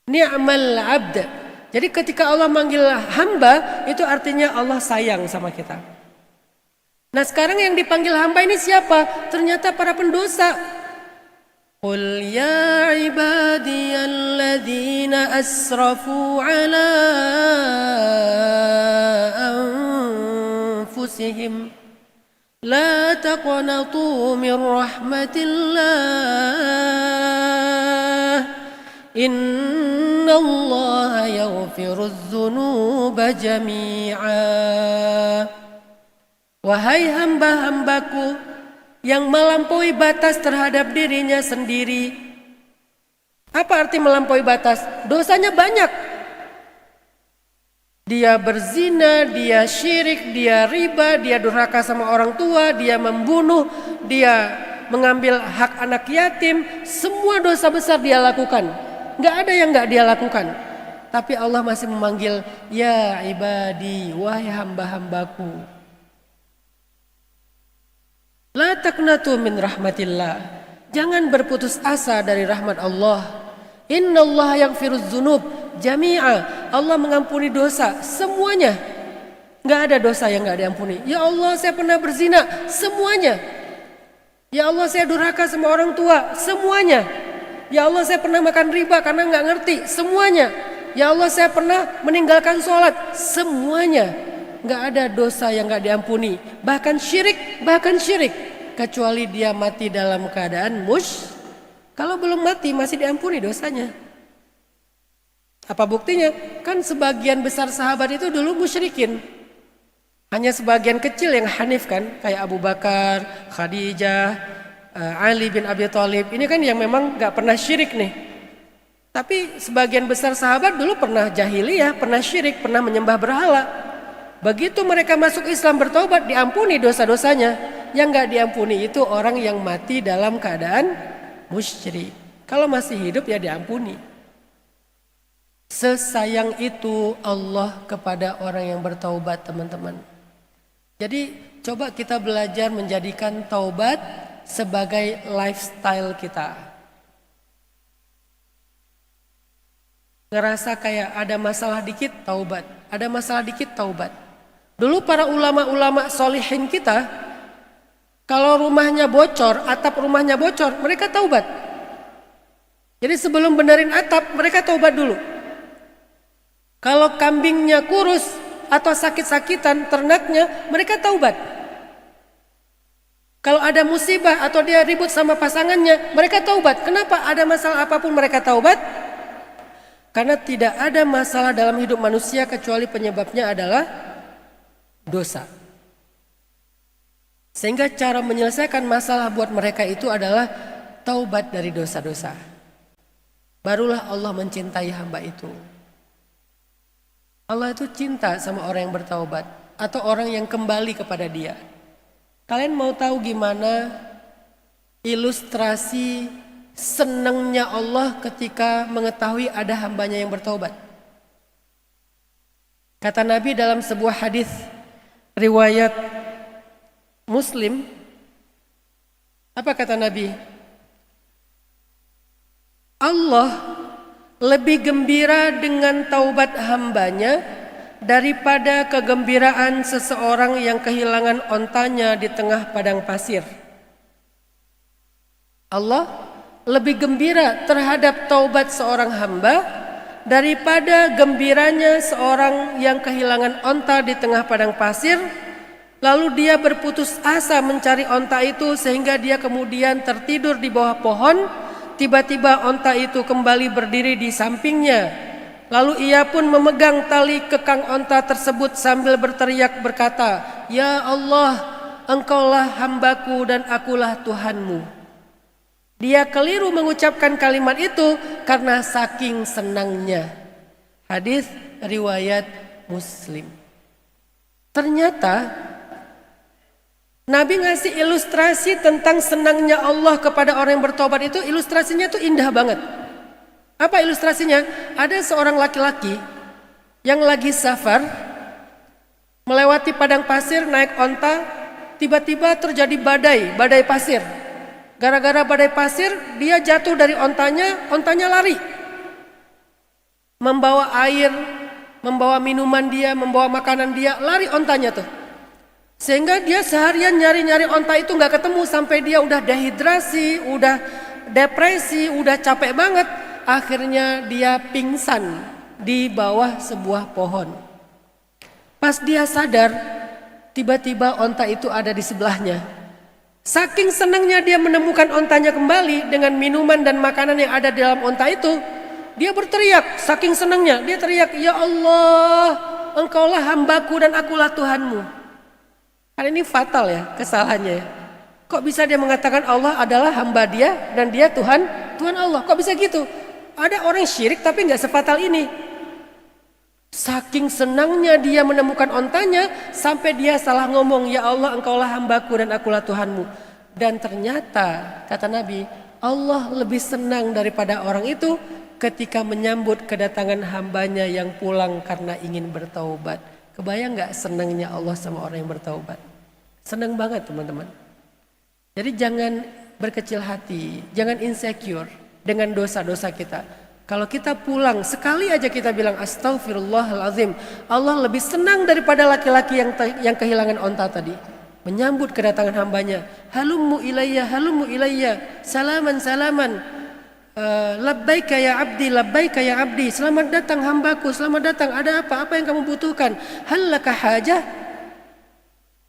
Ni'mal abd. Jadi ketika Allah manggil hamba, itu artinya Allah sayang sama kita. Nah sekarang yang dipanggil hamba ini siapa? Ternyata para pendosa. Qul ya ibadiyalladzina asrafu ala anfusihim la taqnatu min rahmatillah innallaha yaghfirudz dzunuba jami'a. Wahai hamba-hambaku yang melampaui batas terhadap dirinya sendiri. Apa arti melampaui batas? Dosanya banyak. Dia berzina, dia syirik, dia riba, dia durhaka sama orang tua, dia membunuh, dia mengambil hak anak yatim. Semua dosa besar dia lakukan. Gak ada yang gak dia lakukan. Tapi Allah masih memanggil, ya ibadi, wahai hamba-hambaku. La taqnatu min rahmatillah. Jangan berputus asa dari rahmat Allah. Innallaha yaghfirudz dzunub jami'a. Allah mengampuni dosa semuanya. Nggak ada dosa yang nggak diampuni. Ya Allah, saya pernah berzina, semuanya. Ya Allah, saya durhaka sama orang tua, semuanya. Ya Allah, saya pernah makan riba karena nggak ngerti, semuanya. Ya Allah, saya pernah meninggalkan sholat, semuanya. Nggak ada dosa yang nggak diampuni. Bahkan syirik, kecuali dia mati dalam keadaan kalau belum mati masih diampuni dosanya. Apa buktinya? Kan sebagian besar sahabat itu dulu musyrikin. Hanya sebagian kecil yang hanif kan, kayak Abu Bakar, Khadijah, Ali bin Abi Thalib. Ini kan yang memang gak pernah syirik nih. Tapi sebagian besar sahabat dulu pernah jahiliyah, pernah syirik, pernah menyembah berhala. Begitu mereka masuk Islam bertobat, diampuni dosa-dosanya. Yang gak diampuni itu orang yang mati dalam keadaan musyrik. Kalau masih hidup ya diampuni. Sesayang itu Allah kepada orang yang bertaubat, teman-teman. Jadi coba kita belajar menjadikan taubat sebagai lifestyle kita. Ngerasa kayak ada masalah dikit taubat, ada masalah dikit taubat. Dulu para ulama-ulama solihin kita, kalau rumahnya bocor, atap rumahnya bocor, mereka taubat. Jadi sebelum benerin atap, mereka taubat dulu. Kalau kambingnya kurus atau sakit-sakitan ternaknya, mereka taubat. Kalau ada musibah atau dia ribut sama pasangannya, mereka taubat. Kenapa? Ada masalah apapun mereka taubat? Karena tidak ada masalah dalam hidup manusia kecuali penyebabnya adalah dosa. Sehingga cara menyelesaikan masalah buat mereka itu adalah taubat dari dosa-dosa. Barulah Allah mencintai hamba itu. Allah itu cinta sama orang yang bertaubat atau orang yang kembali kepada Dia. Kalian mau tahu gimana ilustrasi senangnya Allah ketika mengetahui ada hambanya yang bertaubat? Kata Nabi dalam sebuah hadis riwayat Muslim, apa kata Nabi? Allah lebih gembira dengan taubat hambanya daripada kegembiraan seseorang yang kehilangan ontanya di tengah padang pasir. Allah lebih gembira terhadap taubat seorang hamba daripada gembiranya seorang yang kehilangan onta di tengah padang pasir, lalu dia berputus asa mencari onta itu sehingga dia kemudian tertidur di bawah pohon. Tiba-tiba onta itu kembali berdiri di sampingnya. Lalu ia pun memegang tali kekang onta tersebut sambil berteriak berkata, "Ya Allah, Engkaulah hambaku dan akulah Tuhanmu." Dia keliru mengucapkan kalimat itu karena saking senangnya. Hadis riwayat Muslim. Ternyata Nabi ngasih ilustrasi tentang senangnya Allah kepada orang yang bertobat itu, ilustrasinya tuh indah banget. Apa ilustrasinya? Ada seorang laki-laki yang lagi safar melewati padang pasir naik onta, tiba-tiba terjadi badai pasir. Gara-gara badai pasir dia jatuh dari ontanya lari. Membawa air, membawa minuman dia, membawa makanan dia, lari ontanya tuh. Sehingga dia seharian nyari-nyari onta itu gak ketemu sampai dia udah dehidrasi, udah depresi, udah capek banget. Akhirnya dia pingsan di bawah sebuah pohon. Pas dia sadar, tiba-tiba onta itu ada di sebelahnya. Saking senangnya dia menemukan ontanya kembali dengan minuman dan makanan yang ada di dalam onta itu, dia berteriak, saking senangnya dia teriak, "Ya Allah, Engkaulah hambaku dan akulah Tuhanmu." Kan ini fatal ya kesalahannya. Kok bisa dia mengatakan Allah adalah hamba dia dan dia Tuhan Allah? Kok bisa gitu? Ada orang syirik tapi gak sefatal ini. Saking senangnya dia menemukan ontanya sampai dia salah ngomong, "Ya Allah, Engkaulah hambaku dan akulah Tuhanmu." Dan ternyata kata Nabi, Allah lebih senang daripada orang itu ketika menyambut kedatangan hambanya yang pulang karena ingin bertaubat. Kebayang gak senangnya Allah sama orang yang bertaubat? Senang banget teman-teman. Jadi jangan berkecil hati, jangan insecure dengan dosa-dosa kita. Kalau kita pulang, sekali aja kita bilang astaghfirullahalazim, Allah lebih senang daripada laki-laki yang kehilangan onta tadi. Menyambut kedatangan hambanya. Halummu ilayya, salaman salaman. Labbaika ya abdi, selamat datang hambaku, selamat datang. Ada apa? Apa yang kamu butuhkan? Hallaka hajah?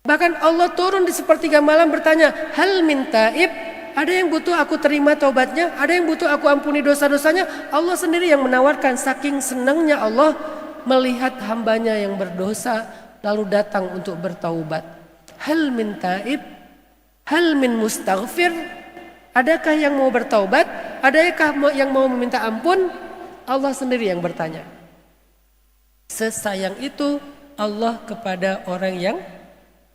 Bahkan Allah turun di sepertiga malam bertanya, hal min taib? Ada yang butuh aku terima taubatnya? Ada yang butuh aku ampuni dosa-dosanya? Allah sendiri yang menawarkan. Saking senangnya Allah melihat hambanya yang berdosa lalu datang untuk bertaubat. Hal min taib? Hal min mustaghfir? Adakah yang mau bertaubat? Adakah yang mau meminta ampun? Allah sendiri yang bertanya. Sesayang itu Allah kepada orang yang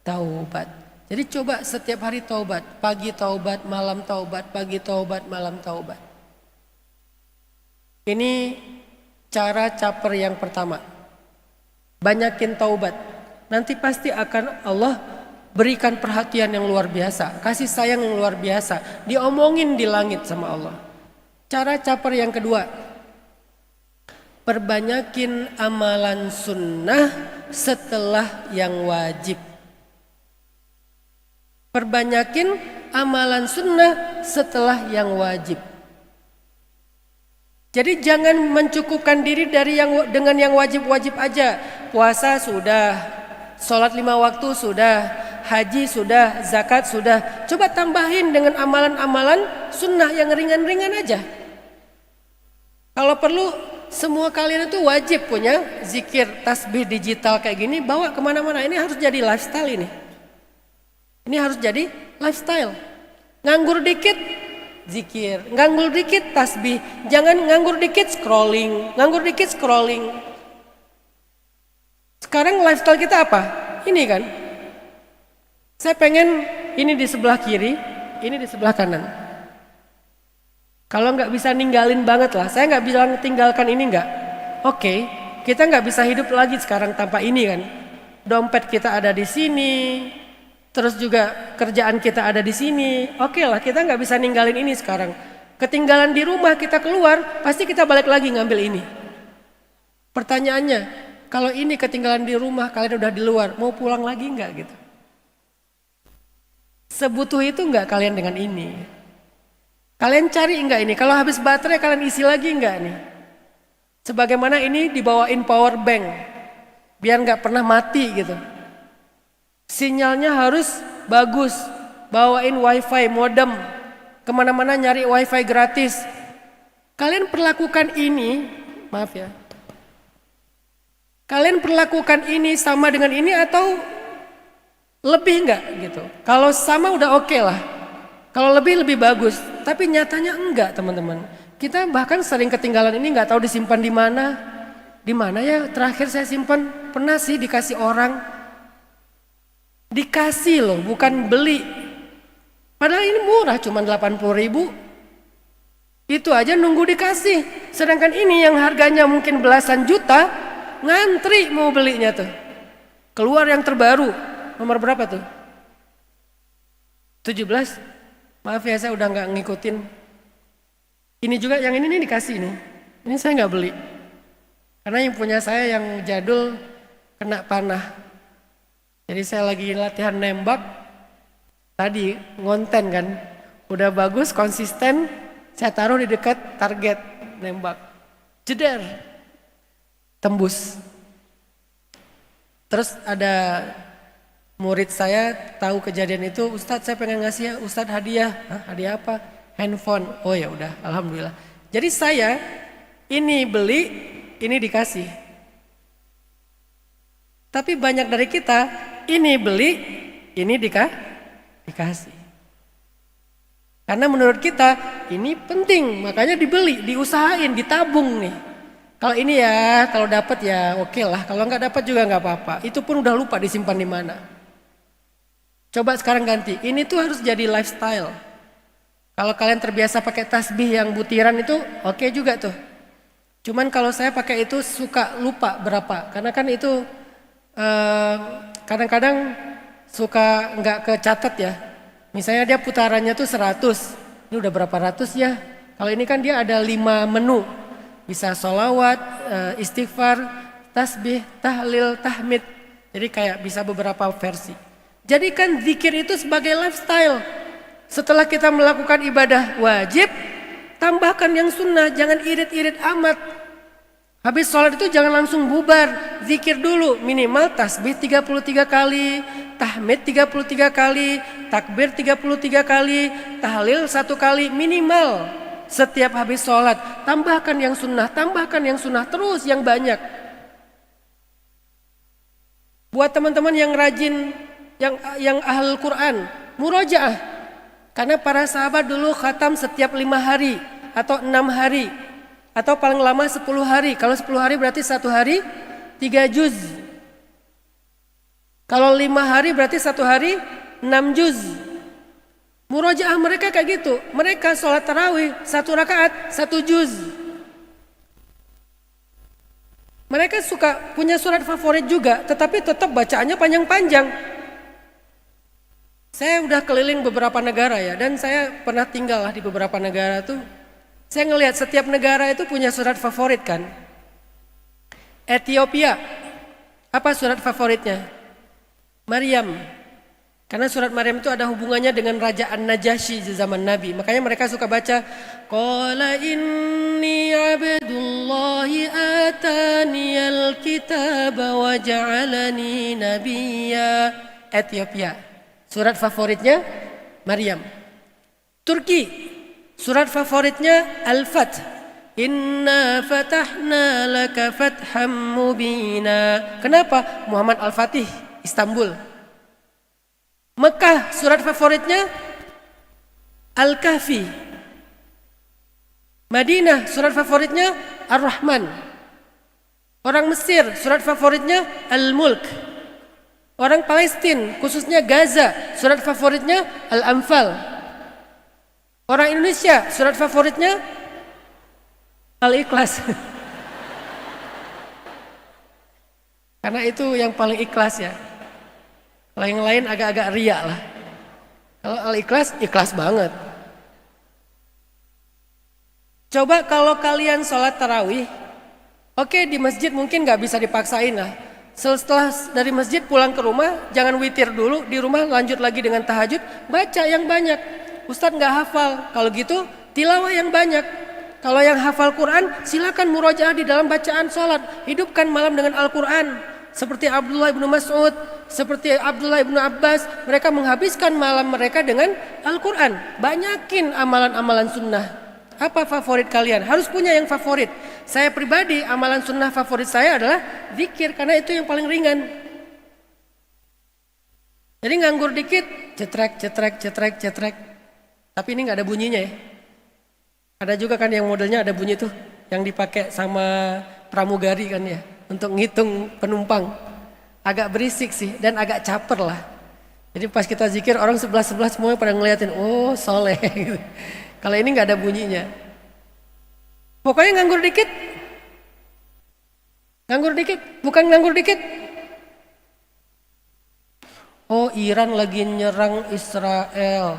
taubat. Jadi coba setiap hari taubat, pagi taubat, malam taubat, pagi taubat, malam taubat. Ini cara caper yang pertama. Banyakin taubat. Nanti pasti akan Allah berikan perhatian yang luar biasa, kasih sayang yang luar biasa, diomongin di langit sama Allah. Cara caper yang kedua. Perbanyakin amalan sunnah setelah yang wajib. Perbanyakin amalan sunnah setelah yang wajib. Jadi jangan mencukupkan diri dengan yang wajib-wajib aja. Puasa sudah, sholat 5 waktu sudah, haji sudah, zakat sudah. Coba tambahin dengan amalan-amalan sunnah yang ringan-ringan aja. Kalau perlu semua kalian itu wajib punya zikir, tasbih digital kayak gini, bawa kemana-mana. Ini harus jadi lifestyle ini. Ini harus jadi lifestyle. Nganggur dikit zikir, nganggur dikit tasbih, jangan nganggur dikit scrolling, nganggur dikit scrolling. Sekarang lifestyle kita apa? Ini kan. Saya pengen ini di sebelah kiri, ini di sebelah kanan. Kalau nggak bisa ninggalin banget lah, saya nggak bilang tinggalkan ini nggak. Oke, kita nggak bisa hidup lagi sekarang tanpa ini kan. Dompet kita ada di sini. Terus juga kerjaan kita ada di sini. Oke lah, kita nggak bisa ninggalin ini sekarang. Ketinggalan di rumah, kita keluar, pasti kita balik lagi ngambil ini. Pertanyaannya, kalau ini ketinggalan di rumah, kalian udah di luar, mau pulang lagi nggak gitu? Sebutuh itu nggak kalian dengan ini? Kalian cari nggak ini? Kalau habis baterai kalian isi lagi nggak nih? Sebagaimana ini dibawain power bank, biar nggak pernah mati gitu. Sinyalnya harus bagus, bawain wifi modem, kemana-mana nyari wifi gratis. Kalian perlakukan ini, maaf ya, kalian perlakukan ini sama dengan ini atau lebih enggak gitu? Kalau sama udah oke lah, kalau lebih bagus. Tapi nyatanya enggak teman-teman. Kita bahkan sering ketinggalan ini, nggak tahu disimpan di mana. Di mana ya terakhir saya simpan? Pernah sih dikasih orang. Dikasih loh, bukan beli. Padahal ini murah, cuma 80.000. Itu aja nunggu dikasih. Sedangkan ini yang harganya mungkin belasan juta, ngantri mau belinya tuh. Keluar yang terbaru, nomor berapa tuh? 17. Maaf ya, saya udah nggak ngikutin. Ini juga, yang ini nih dikasih nih. Ini saya nggak beli. Karena yang punya saya yang jadul kena panah. Jadi saya lagi latihan nembak, tadi ngonten kan, udah bagus, konsisten, saya taruh di dekat target nembak, jeder, tembus. Terus ada murid saya tahu kejadian itu, Ustadz saya pengen ngasih ya, Ustadz hadiah. Hah, hadiah apa? Handphone. Oh ya udah, alhamdulillah. Jadi saya ini beli, ini dikasih. Tapi banyak dari kita ini beli, ini dikasih. Karena menurut kita ini penting, makanya dibeli, diusahain, ditabung nih. Kalau ini ya, kalau dapat ya oke lah. Kalau nggak dapat juga nggak apa-apa. Itu pun udah lupa disimpan di mana. Coba sekarang ganti. Ini tuh harus jadi lifestyle. Kalau kalian terbiasa pakai tasbih yang butiran itu oke juga tuh. Cuman kalau saya pakai itu suka lupa berapa. Karena kan itu kadang-kadang suka nggak kecatat ya. Misalnya dia putarannya tuh 100. Ini udah berapa ratus ya. Kalau ini kan dia ada 5 menu. bisa sholawat, istighfar, tasbih, tahlil, tahmid. Jadi kayak bisa beberapa versi. Jadikan zikir itu sebagai lifestyle. Setelah kita melakukan ibadah wajib, tambahkan yang sunnah, jangan irit-irit amat. Habis sholat itu jangan langsung bubar, zikir dulu, minimal tasbih 33 kali, tahmid 33 kali, takbir 33 kali, tahlil 1 kali minimal. Setiap habis sholat, tambahkan yang sunnah, terus yang banyak. Buat teman-teman yang rajin, yang ahlul Quran, murojaah. Karena para sahabat dulu khatam setiap 5 hari atau 6 hari atau paling lama 10 hari. Kalau 10 hari berarti 1 hari 3 juz. Kalau 5 hari berarti 1 hari 6 juz. Murojaah mereka kayak gitu. Mereka sholat tarawih 1 rakaat 1 juz. Mereka suka punya surat favorit juga, tetapi tetap bacaannya panjang-panjang. Saya udah keliling beberapa negara ya, dan saya pernah tinggal lah di beberapa negara tuh. Saya ngelihat setiap negara itu punya surat favorit kan. Ethiopia, apa surat favoritnya? Maryam. Karena surat Maryam itu ada hubungannya dengan Raja An-Najasyi di zaman Nabi. Makanya mereka suka baca Qala inni abdullahi ataniyal kitaba wa ja'alani nabiyya. Ethiopia. Surat favoritnya Maryam. Turki, surat favoritnya Al-Fath. Inna fatahna laka fatham mubina. Kenapa? Muhammad Al-Fatih, Istanbul. Mekah, surat favoritnya Al-Kahfi. Madinah, surat favoritnya Ar-Rahman. Orang Mesir, surat favoritnya Al-Mulk. Orang Palestina, khususnya Gaza, surat favoritnya Al-Anfal. Orang Indonesia, surat favoritnya Al-Ikhlas. Karena itu yang paling ikhlas ya. Kalau yang lain agak-agak riak lah. Kalau Al-Ikhlas, ikhlas banget. Coba kalau kalian sholat tarawih, oke di masjid mungkin gak bisa dipaksain lah. Setelah dari masjid pulang ke rumah, jangan witir dulu, di rumah lanjut lagi dengan tahajud, baca yang banyak. Ustadz nggak hafal, kalau gitu tilawah yang banyak. Kalau yang hafal Quran, silakan murojaah di dalam bacaan sholat. Hidupkan malam dengan Al-Quran. Seperti Abdullah ibnu Mas'ud, seperti Abdullah ibnu Abbas, mereka menghabiskan malam mereka dengan Al-Quran. Banyakin amalan-amalan sunnah. Apa favorit kalian? Harus punya yang favorit. Saya pribadi, amalan sunnah favorit saya adalah zikir, karena itu yang paling ringan. Jadi nganggur dikit, cetrek. Tapi ini nggak ada bunyinya ya. Ada juga kan yang modelnya ada bunyi tuh, yang dipakai sama pramugari kan ya, untuk ngitung penumpang. Agak berisik sih, dan agak caper lah. Jadi pas kita zikir, orang sebelah semuanya pada ngeliatin, oh soleh gitu. Kalau ini nggak ada bunyinya. Pokoknya nganggur dikit, bukan nganggur dikit. Oh Iran lagi nyerang Israel.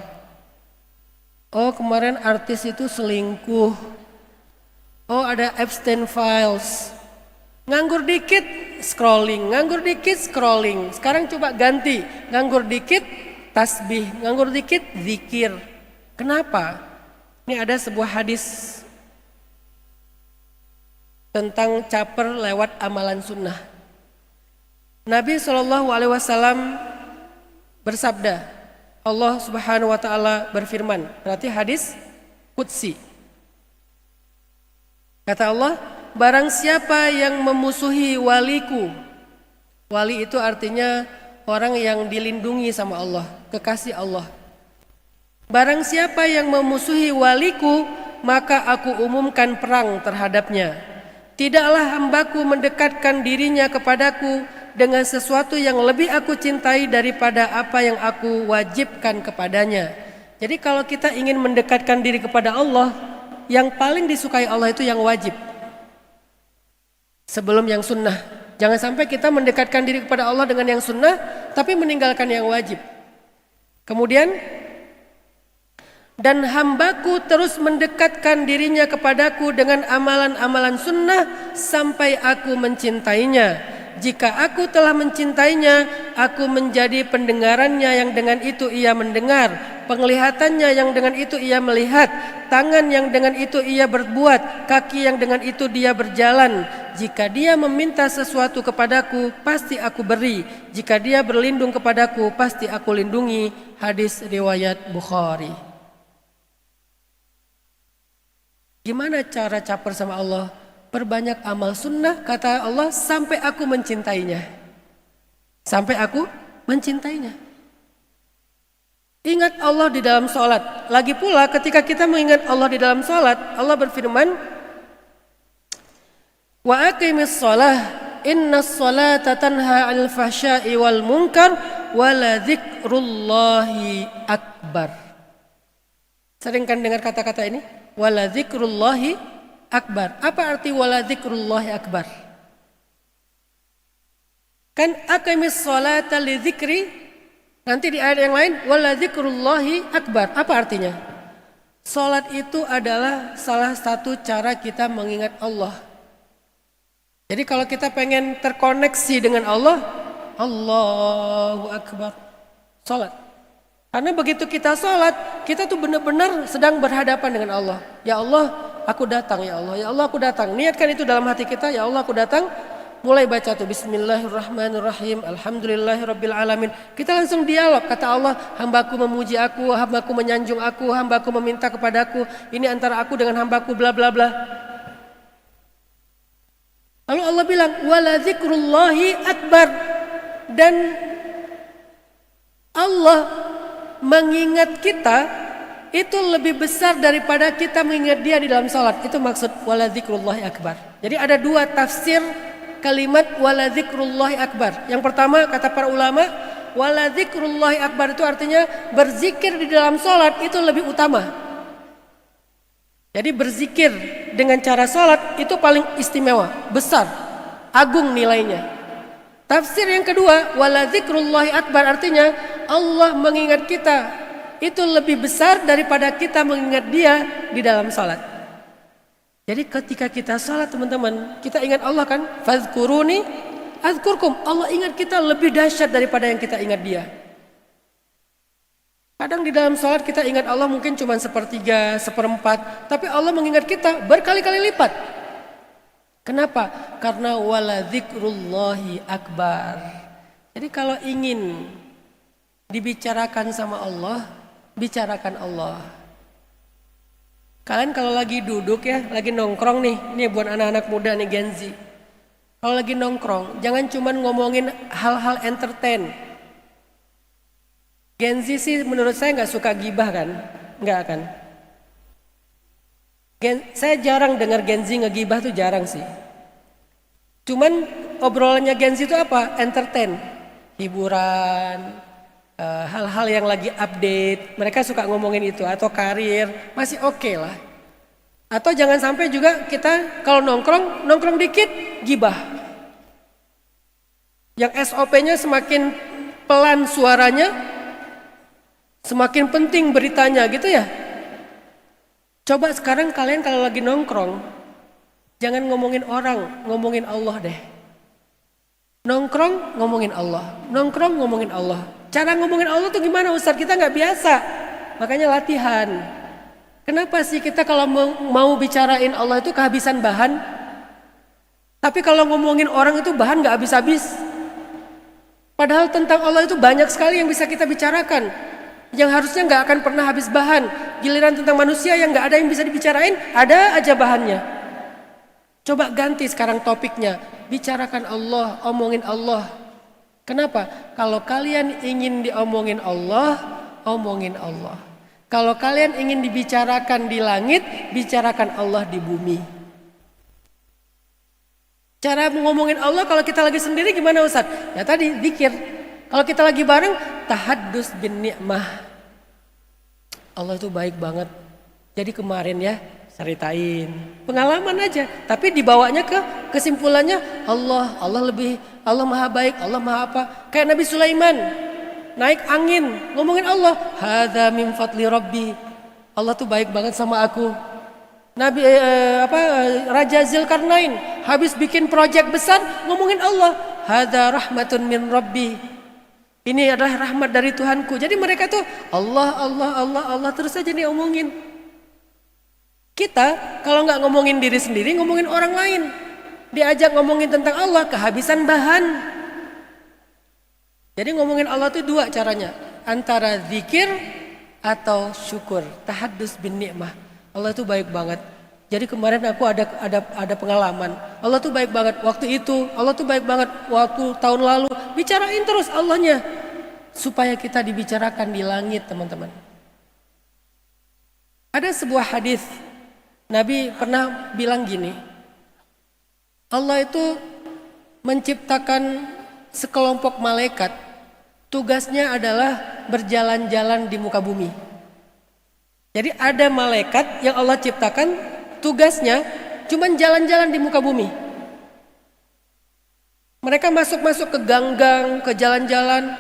Oh kemarin artis itu selingkuh. Oh ada Epstein Files. Nganggur dikit scrolling. Sekarang coba ganti, nganggur dikit tasbih, nganggur dikit zikir. Kenapa? Ini ada sebuah hadis tentang caper lewat amalan sunnah. Nabi SAW bersabda, Allah Subhanahu wa Ta'ala berfirman, berarti hadis qudsi. Kata Allah, barang siapa yang memusuhi waliku, wali itu artinya orang yang dilindungi sama Allah, kekasih Allah. Barang siapa yang memusuhi waliku, maka aku umumkan perang terhadapnya. Tidaklah hambaku mendekatkan dirinya kepadaku dengan sesuatu yang lebih aku cintai daripada apa yang aku wajibkan kepadanya. Jadi kalau kita ingin mendekatkan diri kepada Allah, yang paling disukai Allah itu yang wajib, sebelum yang sunnah. Jangan sampai kita mendekatkan diri kepada Allah dengan yang sunnah, tapi meninggalkan yang wajib. Kemudian Dan hambaku terus mendekatkan dirinya kepadaku dengan amalan-amalan sunnah sampai aku mencintainya. Jika aku telah mencintainya, aku menjadi pendengarannya yang dengan itu ia mendengar, penglihatannya yang dengan itu ia melihat, tangan yang dengan itu ia berbuat, kaki yang dengan itu dia berjalan. Jika dia meminta sesuatu kepadaku, pasti aku beri. Jika dia berlindung kepadaku, pasti aku lindungi. Hadis riwayat Bukhari. Gimana cara caper sama Allah? Perbanyak amal sunnah, kata Allah, sampai aku mencintainya. Sampai aku mencintainya. Ingat Allah di dalam sholat. Lagi pula ketika kita mengingat Allah di dalam sholat, Allah berfirman, wa aqimis sholah, innas sholata tanha 'anil fahsya'i wal munkar, wa la dzikrullahi akbar. Sering kan dengar kata-kata ini? Wa la dzikrullahi akbar. Apa arti wala dzikrullahi akbar? Kan aqimis sholata li dzikri, nanti di ayat yang lain wala dzikrullahi akbar. Apa artinya? Salat itu adalah salah satu cara kita mengingat Allah. Jadi kalau kita pengen terkoneksi dengan Allah, Allahu akbar, salat. Karena begitu kita salat, kita tuh benar-benar sedang berhadapan dengan Allah. Ya Allah, aku datang, ya Allah, ya Allah aku datang. Niatkan itu dalam hati kita, ya Allah aku datang. Mulai baca tuh Bismillahirrahmanirrahim, Alhamdulillahirabbil alamin. Kita langsung dialog, kata Allah, hambaku memuji aku, hambaku menyanjung aku, hambaku meminta kepadaku. Ini antara aku dengan hambaku bla bla bla. Lalu Allah bilang wala dzikrullahi akbar, dan Allah mengingat kita itu lebih besar daripada kita mengingat dia di dalam salat. Itu maksud wala dzikrullahi akbar. Jadi ada dua tafsir kalimat wala dzikrullahi akbar. Yang pertama kata para ulama, wala dzikrullahi akbar itu artinya berzikir di dalam salat itu lebih utama. Jadi berzikir dengan cara salat itu paling istimewa, besar, agung nilainya. Tafsir yang kedua, wala dzikrullahi akbar artinya Allah mengingat kita itu lebih besar daripada kita mengingat dia di dalam salat. Jadi ketika kita salat teman-teman, kita ingat Allah kan? Fadhkuruni adzkurkum. Allah ingat kita lebih dahsyat daripada yang kita ingat dia. Kadang di dalam salat kita ingat Allah mungkin cuma sepertiga, seperempat, tapi Allah mengingat kita berkali-kali lipat. Kenapa? Karena wala dzikrullahi akbar. Jadi kalau ingin dibicarakan sama Allah, bicarakan Allah. Kalian kalau lagi duduk ya, lagi nongkrong nih, ini buat anak-anak muda nih Gen Z. Kalau lagi nongkrong, jangan cuma ngomongin hal-hal entertain. Gen Z sih menurut saya nggak suka gibah kan, nggak kan? Saya jarang dengar Gen Z ngegibah tuh jarang sih. Cuman obrolannya Gen Z itu apa? Entertain, hiburan, hal-hal yang lagi update. Mereka suka ngomongin itu atau karir, masih oke lah. Atau jangan sampai juga kita kalau nongkrong dikit gibah. Yang SOP-nya semakin pelan suaranya, semakin penting beritanya gitu ya. Coba sekarang kalian kalau lagi nongkrong, jangan ngomongin orang, ngomongin Allah deh. Nongkrong ngomongin Allah, nongkrong ngomongin Allah. Cara ngomongin Allah tuh gimana Ustaz? Kita nggak biasa, makanya latihan. Kenapa sih kita kalau mau bicarain Allah itu kehabisan bahan? Tapi kalau ngomongin orang itu bahan nggak habis-habis. Padahal tentang Allah itu banyak sekali yang bisa kita bicarakan, yang harusnya nggak akan pernah habis bahan. Giliran tentang manusia yang nggak ada yang bisa dibicarain, ada aja bahannya. Coba ganti sekarang topiknya, bicarakan Allah, omongin Allah. Kenapa? Kalau kalian ingin diomongin Allah, omongin Allah. Kalau kalian ingin dibicarakan di langit, bicarakan Allah di bumi. Cara ngomongin Allah kalau kita lagi sendiri gimana Ustaz? Ya tadi zikir. Kalau kita lagi bareng, tahaddus bin ni'mah. Allah itu baik banget. Jadi kemarin ya, ceritain pengalaman aja, tapi dibawanya ke kesimpulannya Allah maha baik, Allah maha apa. Kayak Nabi Sulaiman naik angin, ngomongin Allah. Hadza min fadli rabbi. Allah tuh baik banget sama aku. Nabi Raja Zulkarnain habis bikin proyek besar ngomongin Allah, hadza rahmatun min rabbi. Ini adalah rahmat dari Tuhanku. Jadi mereka tuh Allah Allah Allah Allah terus aja nih omongin. Kita kalau nggak ngomongin diri sendiri, ngomongin orang lain. Diajak ngomongin tentang Allah, kehabisan bahan. Jadi ngomongin Allah tuh dua caranya, antara zikir atau syukur, tahaddus bin ni'mah. Allah tuh baik banget. Jadi kemarin aku ada pengalaman. Allah tuh baik banget waktu itu. Allah tuh baik banget waktu tahun lalu. Bicarain terus Allahnya supaya kita dibicarakan di langit, teman-teman. Ada sebuah hadis Nabi pernah bilang gini. Allah itu menciptakan sekelompok malaikat. Tugasnya adalah berjalan-jalan di muka bumi. Jadi ada malaikat yang Allah ciptakan, tugasnya cuma jalan-jalan di muka bumi. Mereka masuk-masuk ke gang-gang, ke jalan-jalan.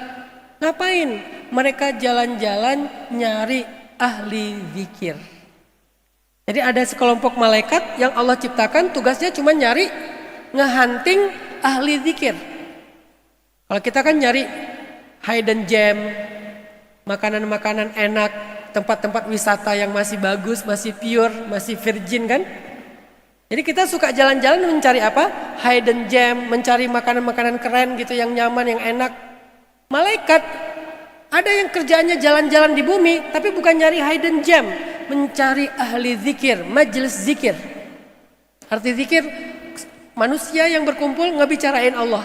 Ngapain? Mereka jalan-jalan nyari ahli zikir. Jadi ada sekelompok malaikat yang Allah ciptakan, tugasnya cuma nyari, ngehunting ahli zikir. Kalau kita kan nyari hidden gem, makanan-makanan enak, tempat-tempat wisata yang masih bagus, masih pure, masih virgin kan? Jadi kita suka jalan-jalan mencari apa? Hidden gem, mencari makanan-makanan keren gitu yang nyaman, yang enak. Malaikat ada yang kerjaannya jalan-jalan di bumi, tapi bukan nyari hidden gem, mencari ahli zikir, majelis zikir. Arti zikir, manusia yang berkumpul ngebicarain Allah.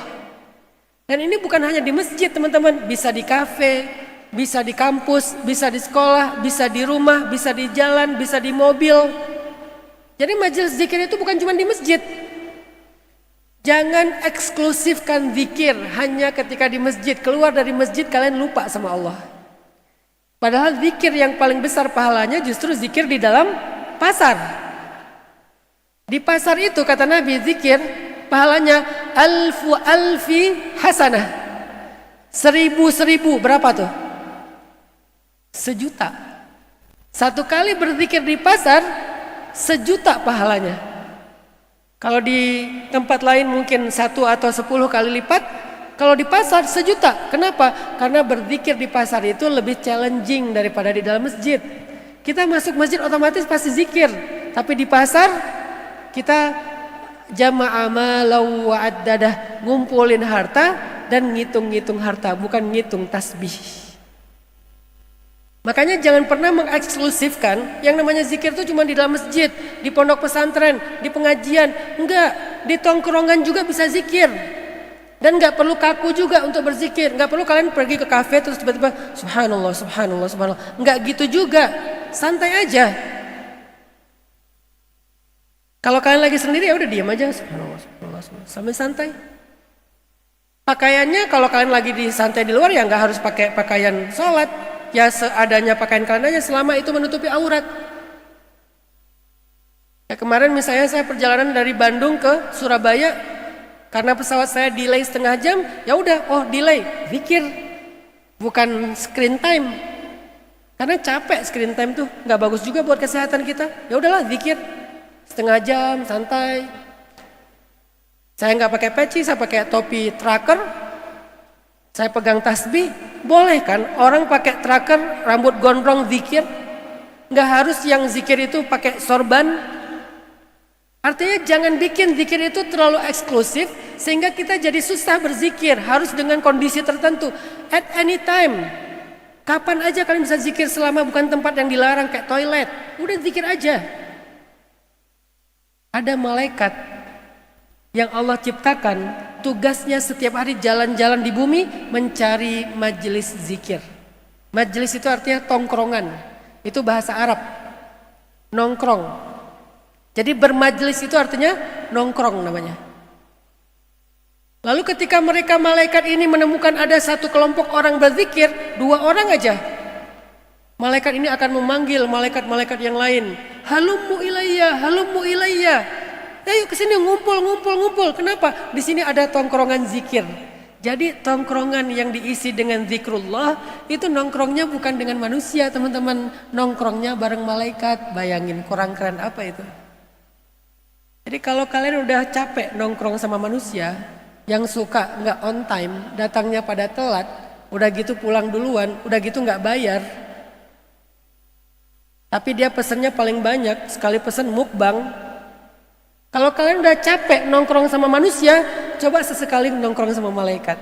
Dan ini bukan hanya di masjid, teman-teman, bisa di kafe, bisa di kampus, bisa di sekolah, bisa di rumah, bisa di jalan, bisa di mobil. Jadi majelis zikir itu bukan cuma di masjid. Jangan eksklusifkan zikir hanya ketika di masjid. Keluar dari masjid kalian lupa sama Allah. Padahal zikir yang paling besar pahalanya justru zikir di dalam pasar. Di pasar itu kata Nabi, zikir pahalanya alfi hasanah. 1000 berapa tuh? 1.000.000. Satu kali berzikir di pasar 1.000.000 pahalanya. Kalau di tempat lain mungkin 1 atau 10 kali lipat. Kalau di pasar 1.000.000. Kenapa? Karena berzikir di pasar itu lebih challenging daripada di dalam masjid. Kita masuk masjid otomatis pasti zikir. Tapi di pasar kita jama'a malau wa addadah, ngumpulin harta dan ngitung-ngitung harta, bukan ngitung tasbih. Makanya jangan pernah mengeksklusifkan yang namanya zikir itu cuma di dalam masjid, di pondok pesantren, di pengajian. Enggak, di tongkrongan juga bisa zikir. Dan enggak perlu kaku juga untuk berzikir. Enggak perlu kalian pergi ke kafe terus tiba-tiba subhanallah, subhanallah, subhanallah. Enggak gitu juga, santai aja. Kalau kalian lagi sendiri ya udah diam aja, subhanallah, subhanallah, subhanallah, sambil santai. Pakaiannya kalau kalian lagi di santai di luar ya nggak harus pakai pakaian sholat, ya seadanya pakaian kalian aja selama itu menutupi aurat. Ya, kemarin misalnya saya perjalanan dari Bandung ke Surabaya, karena pesawat saya delay setengah jam, ya udah, delay, zikir, bukan screen time. Karena capek screen time tuh, nggak bagus juga buat kesehatan kita. Ya udahlah, zikir. Setengah jam, santai. Saya nggak pakai peci, saya pakai topi tracker. Saya pegang tasbih. Boleh kan orang pakai tracker, rambut gondrong zikir? Nggak harus yang zikir itu pakai sorban. Artinya jangan bikin zikir itu terlalu eksklusif sehingga kita jadi susah berzikir. Harus dengan kondisi tertentu. At any time. Kapan aja kalian bisa zikir selama bukan tempat yang dilarang kayak toilet. Udah zikir aja. Ada malaikat yang Allah ciptakan, tugasnya setiap hari jalan-jalan di bumi mencari majelis zikir. Majelis itu artinya tongkrongan. Itu bahasa Arab. Nongkrong. Jadi bermajelis itu artinya nongkrong namanya. Lalu ketika mereka malaikat ini menemukan ada satu kelompok orang berzikir, 2 orang aja. Malaikat ini akan memanggil malaikat-malaikat yang lain. Halummu ilayya, halummu ilayya. Ayo ke sini ngumpul. Kenapa? Di sini ada tongkrongan zikir. Jadi tongkrongan yang diisi dengan zikrullah itu nongkrongnya bukan dengan manusia teman-teman. Nongkrongnya bareng malaikat. Bayangin kurang keren apa itu. Jadi kalau kalian udah capek nongkrong sama manusia yang suka nggak on time, datangnya pada telat, udah gitu pulang duluan, udah gitu nggak bayar. Tapi dia pesennya paling banyak, sekali pesen mukbang. Kalau kalian udah capek nongkrong sama manusia, coba sesekali nongkrong sama malaikat.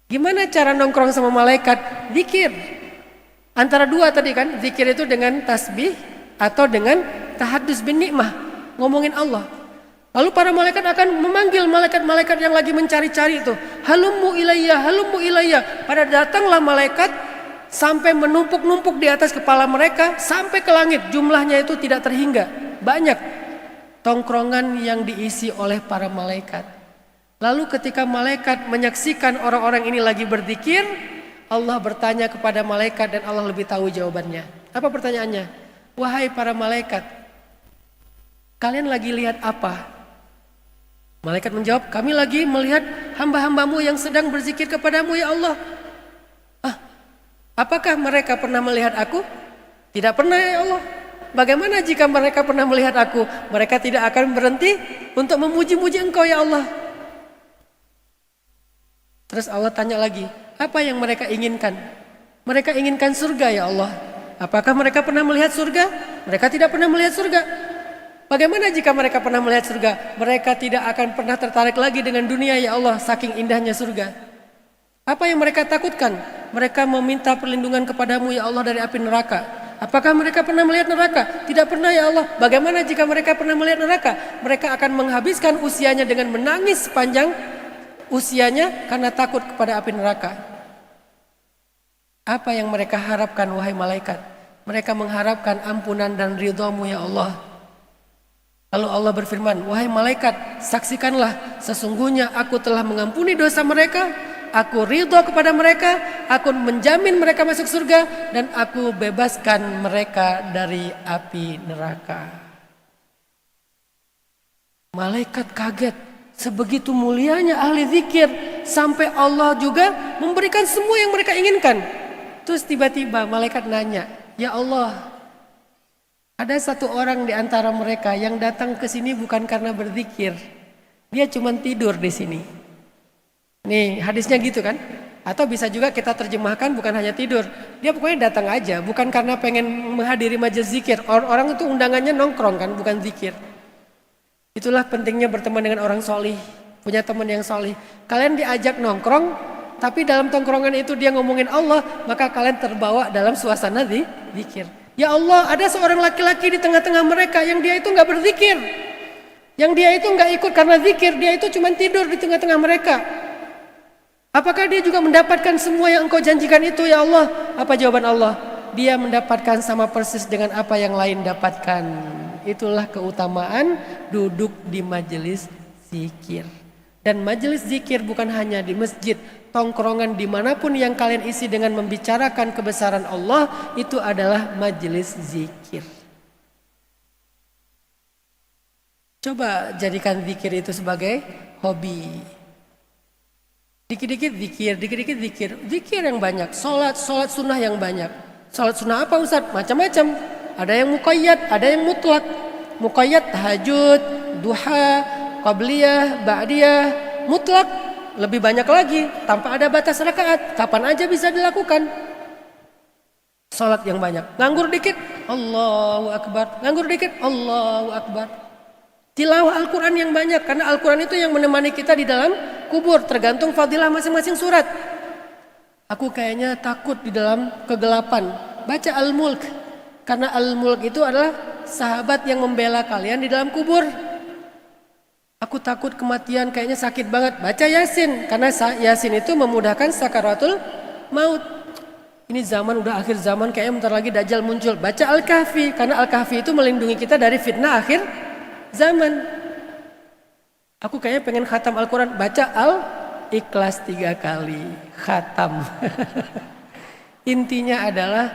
Gimana cara nongkrong sama malaikat? Zikir. Antara dua tadi kan, zikir itu dengan tasbih atau dengan tahaddus bin nikmah, ngomongin Allah. Lalu para malaikat akan memanggil malaikat-malaikat yang lagi mencari-cari itu. Halummu ilayya, halummu ilayya. Pada datanglah malaikat sampai menumpuk-numpuk di atas kepala mereka sampai ke langit. Jumlahnya itu tidak terhingga. Banyak tongkrongan yang diisi oleh para malaikat. Lalu ketika malaikat menyaksikan orang-orang ini lagi berzikir, Allah bertanya kepada malaikat dan Allah lebih tahu jawabannya. Apa pertanyaannya? Wahai para malaikat, kalian lagi lihat apa? Malaikat menjawab, kami lagi melihat hamba-hambamu yang sedang berzikir kepadamu ya Allah. Apakah mereka pernah melihat aku? Tidak pernah ya Allah. Bagaimana jika mereka pernah melihat aku? Mereka tidak akan berhenti untuk memuji-muji engkau ya Allah. Terus Allah tanya lagi, apa yang mereka inginkan? Mereka inginkan surga ya Allah. Apakah mereka pernah melihat surga? Mereka tidak pernah melihat surga. Bagaimana jika mereka pernah melihat surga? Mereka tidak akan pernah tertarik lagi dengan dunia ya Allah, saking indahnya surga. Apa yang mereka takutkan? Mereka meminta perlindungan kepadamu ya Allah dari api neraka. Apakah mereka pernah melihat neraka? Tidak pernah ya Allah. Bagaimana jika mereka pernah melihat neraka? Mereka akan menghabiskan usianya dengan menangis sepanjang usianya karena takut kepada api neraka. Apa yang mereka harapkan wahai malaikat? Mereka mengharapkan ampunan dan ridhamu ya Allah. Lalu Allah berfirman, wahai malaikat, saksikanlah sesungguhnya aku telah mengampuni dosa mereka. Aku ridho kepada mereka, aku menjamin mereka masuk surga, dan aku bebaskan mereka dari api neraka. Malaikat kaget, sebegitu mulianya ahli zikir, sampai Allah juga memberikan semua yang mereka inginkan. Terus tiba-tiba malaikat nanya, ya Allah, ada satu orang di antara mereka yang datang ke sini bukan karena berzikir, dia cuma tidur di sini. Nih hadisnya gitu kan. Atau bisa juga kita terjemahkan bukan hanya tidur, dia pokoknya datang aja, bukan karena pengen menghadiri majelis zikir. Orang itu undangannya nongkrong kan, bukan zikir. Itulah pentingnya berteman dengan orang solih, punya teman yang solih. Kalian diajak nongkrong, tapi dalam tongkrongan itu dia ngomongin Allah, maka kalian terbawa dalam suasana zikir. Ya Allah, ada seorang laki-laki di tengah-tengah mereka yang dia itu gak berzikir, yang dia itu gak ikut karena zikir, dia itu cuma tidur di tengah-tengah mereka. Apakah dia juga mendapatkan semua yang engkau janjikan itu ya Allah? Apa jawaban Allah? Dia mendapatkan sama persis dengan apa yang lain dapatkan. Itulah keutamaan duduk di majelis zikir. Dan majelis zikir bukan hanya di masjid, tongkrongan dimanapun yang kalian isi dengan membicarakan kebesaran Allah, itu adalah majelis zikir. Coba jadikan zikir itu sebagai hobi. Dikit-dikit zikir, dikit-dikit zikir. Zikir yang banyak, sholat sunnah yang banyak. Sholat sunnah apa Ustaz? Macam-macam. Ada yang muqayyad, ada yang mutlak. Muqayyad tahajud, duha, qabliyah, ba'diyah. Mutlak lebih banyak lagi, tanpa ada batas rakaat. Kapan aja bisa dilakukan. Sholat yang banyak. Nganggur dikit, Allahu Akbar. Nganggur dikit, Allahu Akbar. Tilawah Al-Quran yang banyak, karena Al-Quran itu yang menemani kita di dalam kubur, tergantung fadilah masing-masing surat. Aku kayaknya takut di dalam kegelapan, baca Al-Mulk, karena Al-Mulk itu adalah sahabat yang membela kalian di dalam kubur. Aku takut kematian, kayaknya sakit banget, baca Yasin, karena Yasin itu memudahkan sakaratul maut. Ini zaman udah akhir zaman, kayaknya bentar lagi Dajjal muncul, baca Al-Kahfi, karena Al-Kahfi itu melindungi kita dari fitnah akhir zaman. Aku kayaknya pengen khatam Al-Quran, baca Al-Ikhlas 3 kali, khatam. Intinya adalah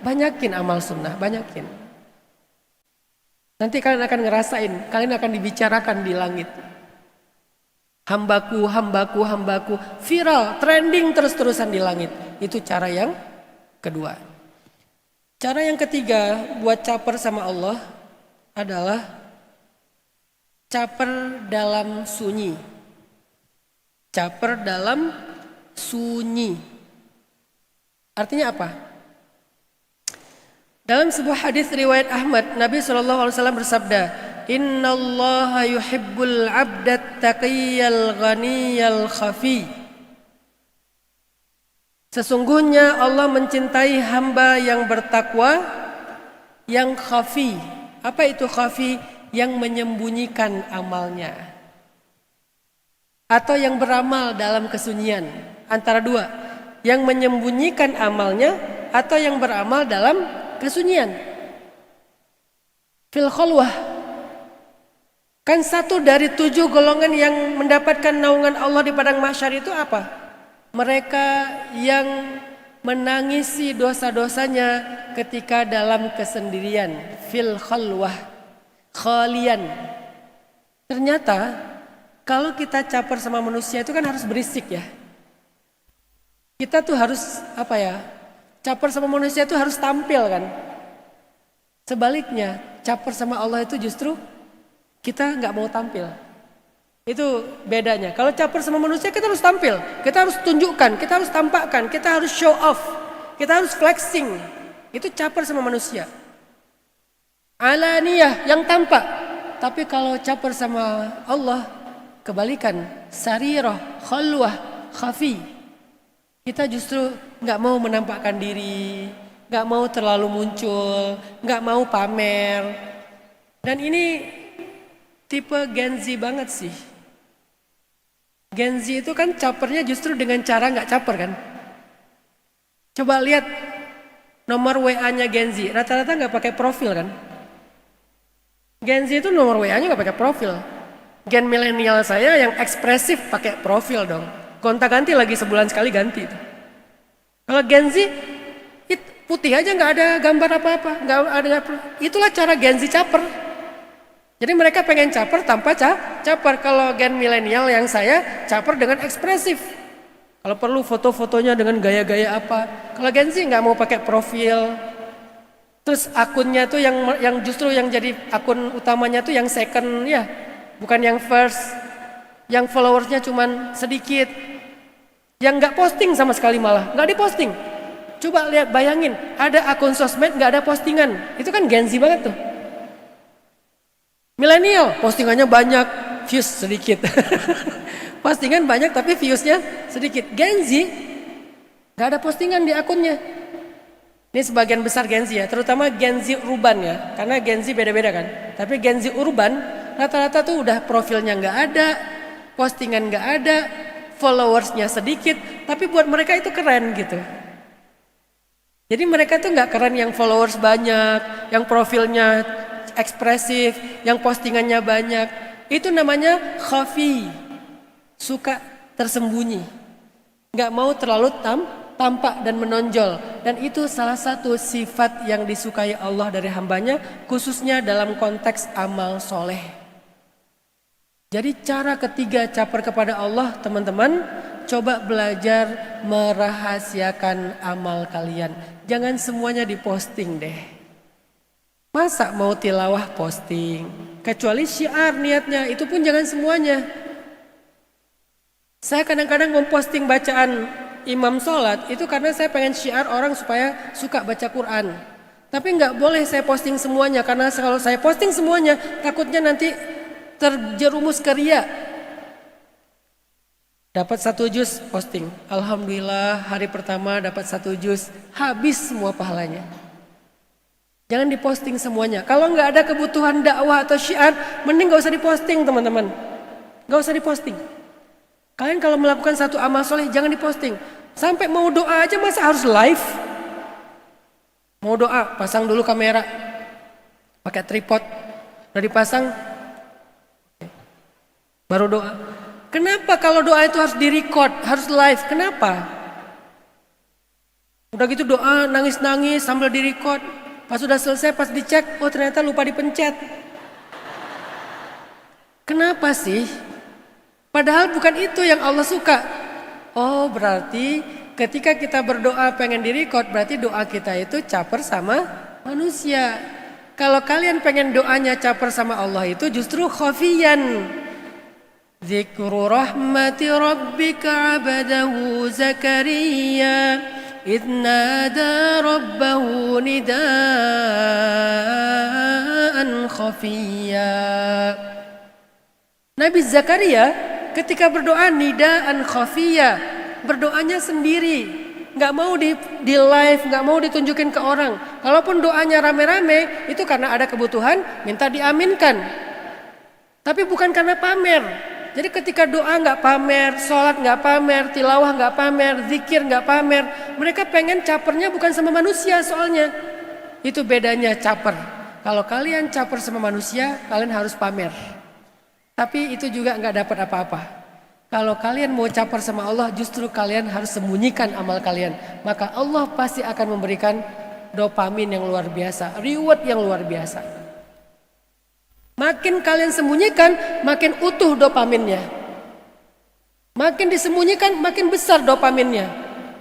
banyakin amal sunnah, banyakin. Nanti kalian akan ngerasain, kalian akan dibicarakan di langit. Hambaku, hambaku, hambaku. Viral, trending terus-terusan di langit. Itu cara yang kedua. Cara yang ketiga buat caper sama Allah adalah caper dalam sunyi. Caper dalam sunyi. Artinya apa? Dalam sebuah hadis riwayat Ahmad, Nabi SAW bersabda, Innallaha yuhibbul abdat taqiyal ghaniyal khafi. Sesungguhnya Allah mencintai hamba yang bertakwa, yang khafi. Apa itu khafi? Yang menyembunyikan amalnya. Atau yang beramal dalam kesunyian. Antara dua. Yang menyembunyikan amalnya atau yang beramal dalam kesunyian. Fil khalwah. Kan satu dari 7 golongan yang mendapatkan naungan Allah di padang mahsyar itu apa? Mereka yang menangisi dosa-dosanya ketika dalam kesendirian. Fil khalwah. Khalian. Ternyata kalau kita caper sama manusia itu kan harus berisik ya. Kita tuh harus caper sama manusia itu harus tampil kan. Sebaliknya caper sama Allah itu justru kita nggak mau tampil. Itu bedanya. Kalau caper sama manusia kita harus tampil, kita harus tunjukkan, kita harus tampakkan, kita harus show off, kita harus flexing. Itu caper sama manusia. Alaniyah yang tampak. Tapi kalau caper sama Allah kebalikan, sarirah, khalwah, khafi. Kita justru nggak mau menampakkan diri, nggak mau terlalu muncul, nggak mau pamer. Dan ini tipe Gen Z banget sih. Gen Z itu kan capernya justru dengan cara nggak caper kan. Coba lihat nomor WA-nya Gen Z, rata-rata nggak pakai profil kan. Gen Z itu nomor WA-nya nggak pakai profil. Gen milenial saya yang ekspresif pakai profil dong. Gonta-ganti lagi sebulan sekali ganti. Kalau Gen Z putih aja nggak ada gambar apa-apa, nggak ada. Itulah cara Gen Z caper. Jadi mereka pengen caper tanpa caper. Kalau gen milenial yang saya caper dengan ekspresif. Kalau perlu foto-fotonya dengan gaya-gaya apa. Kalau Gen Z nggak mau pakai profil. Terus akunnya tuh yang justru yang jadi akun utamanya tuh yang second ya, bukan yang first. Yang followersnya cuman sedikit. Yang nggak posting sama sekali malah, nggak diposting. Coba lihat, bayangin, ada akun sosmed nggak ada postingan. Itu kan Gen Z banget tuh. Milenial, postingannya banyak, views sedikit. Postingan banyak tapi viewsnya sedikit. Gen Z gak ada postingan di akunnya. Ini sebagian besar Gen Z ya, terutama Gen Z urban ya. Karena Gen Z beda-beda kan. Tapi Gen Z urban rata-rata tuh udah profilnya gak ada, postingan gak ada, followersnya sedikit. Tapi buat mereka itu keren gitu. Jadi mereka tuh gak keren yang followers banyak, yang profilnya ekspresif, yang postingannya banyak. Itu namanya khafi, suka tersembunyi, gak mau terlalu tampak dan menonjol. Dan itu salah satu sifat yang disukai Allah dari hambanya, khususnya dalam konteks amal soleh. Jadi cara ketiga caper kepada Allah, teman-teman, coba belajar merahasiakan amal kalian. Jangan semuanya diposting deh. Masa mau tilawah posting? Kecuali syiar niatnya, itu pun jangan semuanya. Saya kadang-kadang memposting bacaan imam sholat, itu karena saya pengen syiar orang supaya suka baca Quran. Tapi nggak boleh saya posting semuanya, karena kalau saya posting semuanya, takutnya nanti terjerumus ke riya. Dapat 1 juz posting, alhamdulillah hari pertama dapat 1 juz, habis semua pahalanya. Jangan diposting semuanya. Kalau nggak ada kebutuhan dakwah atau syiar, mending nggak usah diposting teman-teman. Nggak usah diposting. Kalian kalau melakukan satu amal soleh jangan diposting. Sampai mau doa aja masa harus live? Mau doa, pasang dulu kamera, pakai tripod, udah dipasang, baru doa. Kenapa kalau doa itu harus direcord, harus live? Kenapa? Udah gitu doa nangis-nangis sambil direcord. Pas sudah selesai, pas dicek, oh ternyata lupa dipencet. Kenapa sih? Padahal bukan itu yang Allah suka. Oh, berarti ketika kita berdoa pengen direkod, berarti doa kita itu caper sama manusia. Kalau kalian pengen doanya caper sama Allah itu justru khafiyan. Zikru rahmati rabbika abadahu Zakaria idh nada rabbahu nidaan khafiyya. Nabi Zakaria ketika berdoa nidaan khafiyya, berdoanya sendiri, nggak mau di live, nggak mau ditunjukin ke orang. Kalaupun doanya rame-rame itu karena ada kebutuhan minta diaminkan, tapi bukan karena pamer. Jadi ketika doa nggak pamer, sholat nggak pamer, tilawah nggak pamer, zikir nggak pamer, mereka pengen capernya bukan sama manusia soalnya. Itu bedanya caper. Kalau kalian caper sama manusia, kalian harus pamer. Tapi itu juga nggak dapat apa-apa. Kalau kalian mau caper sama Allah, justru kalian harus sembunyikan amal kalian. Maka Allah pasti akan memberikan dopamin yang luar biasa, reward yang luar biasa. Makin kalian sembunyikan, makin utuh dopaminnya. Makin disembunyikan, makin besar dopaminnya.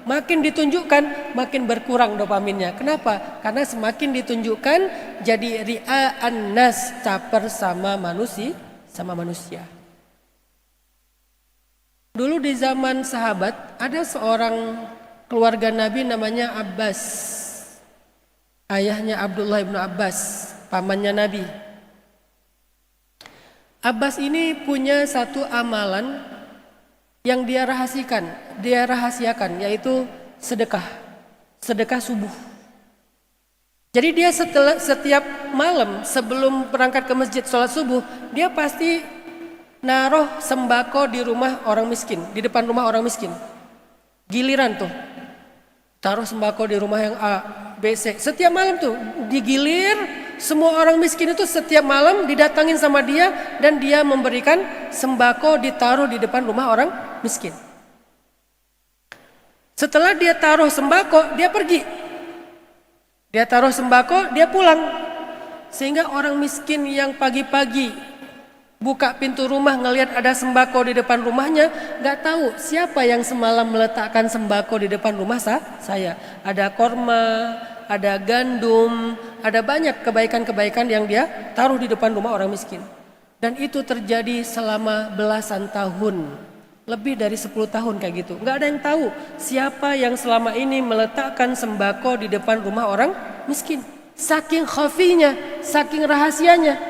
Makin ditunjukkan, makin berkurang dopaminnya. Kenapa? Karena semakin ditunjukkan, jadi ria'an nas, caper sama manusia. Dulu di zaman sahabat ada seorang keluarga Nabi namanya Abbas. Ayahnya Abdullah ibnu Abbas, pamannya Nabi. Abbas ini punya satu amalan yang dia rahasiakan, yaitu sedekah subuh. Jadi dia setiap malam sebelum berangkat ke masjid sholat subuh, dia pasti naruh sembako di rumah orang miskin, di depan rumah orang miskin. Giliran tuh, taruh sembako di rumah yang A, B, C. Setiap malam tuh digilir, semua orang miskin itu setiap malam didatangin sama dia dan dia memberikan sembako ditaruh di depan rumah orang miskin. Setelah dia taruh sembako, dia pergi. Dia taruh sembako, dia pulang. Sehingga orang miskin yang pagi-pagi buka pintu rumah ngelihat ada sembako di depan rumahnya, nggak tahu siapa yang semalam meletakkan sembako di depan rumah saya. Ada korma, ada gandum, ada banyak kebaikan-kebaikan yang dia taruh di depan rumah orang miskin. Dan itu terjadi selama belasan tahun, lebih dari 10 tahun kayak gitu. Nggak ada yang tahu siapa yang selama ini meletakkan sembako di depan rumah orang miskin. Saking khafinya, saking rahasianya.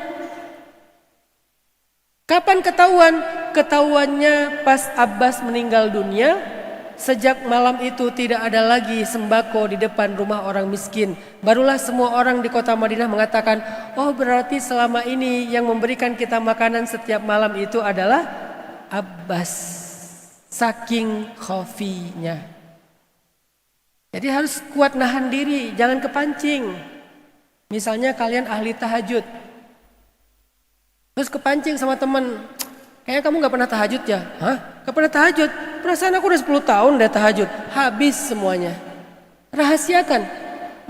Kapan ketahuan? Ketahuannya pas Abbas meninggal dunia. Sejak malam itu tidak ada lagi sembako di depan rumah orang miskin. Barulah semua orang di kota Madinah mengatakan, oh berarti selama ini yang memberikan kita makanan setiap malam itu adalah Abbas. Saking khafinya. Jadi harus kuat nahan diri, jangan kepancing. Misalnya kalian ahli tahajud, terus kepancing sama teman, kayaknya kamu gak pernah tahajud ya? Hah? Gak pernah tahajud? Perasaan aku udah 10 tahun udah tahajud. Habis semuanya. Rahasiakan.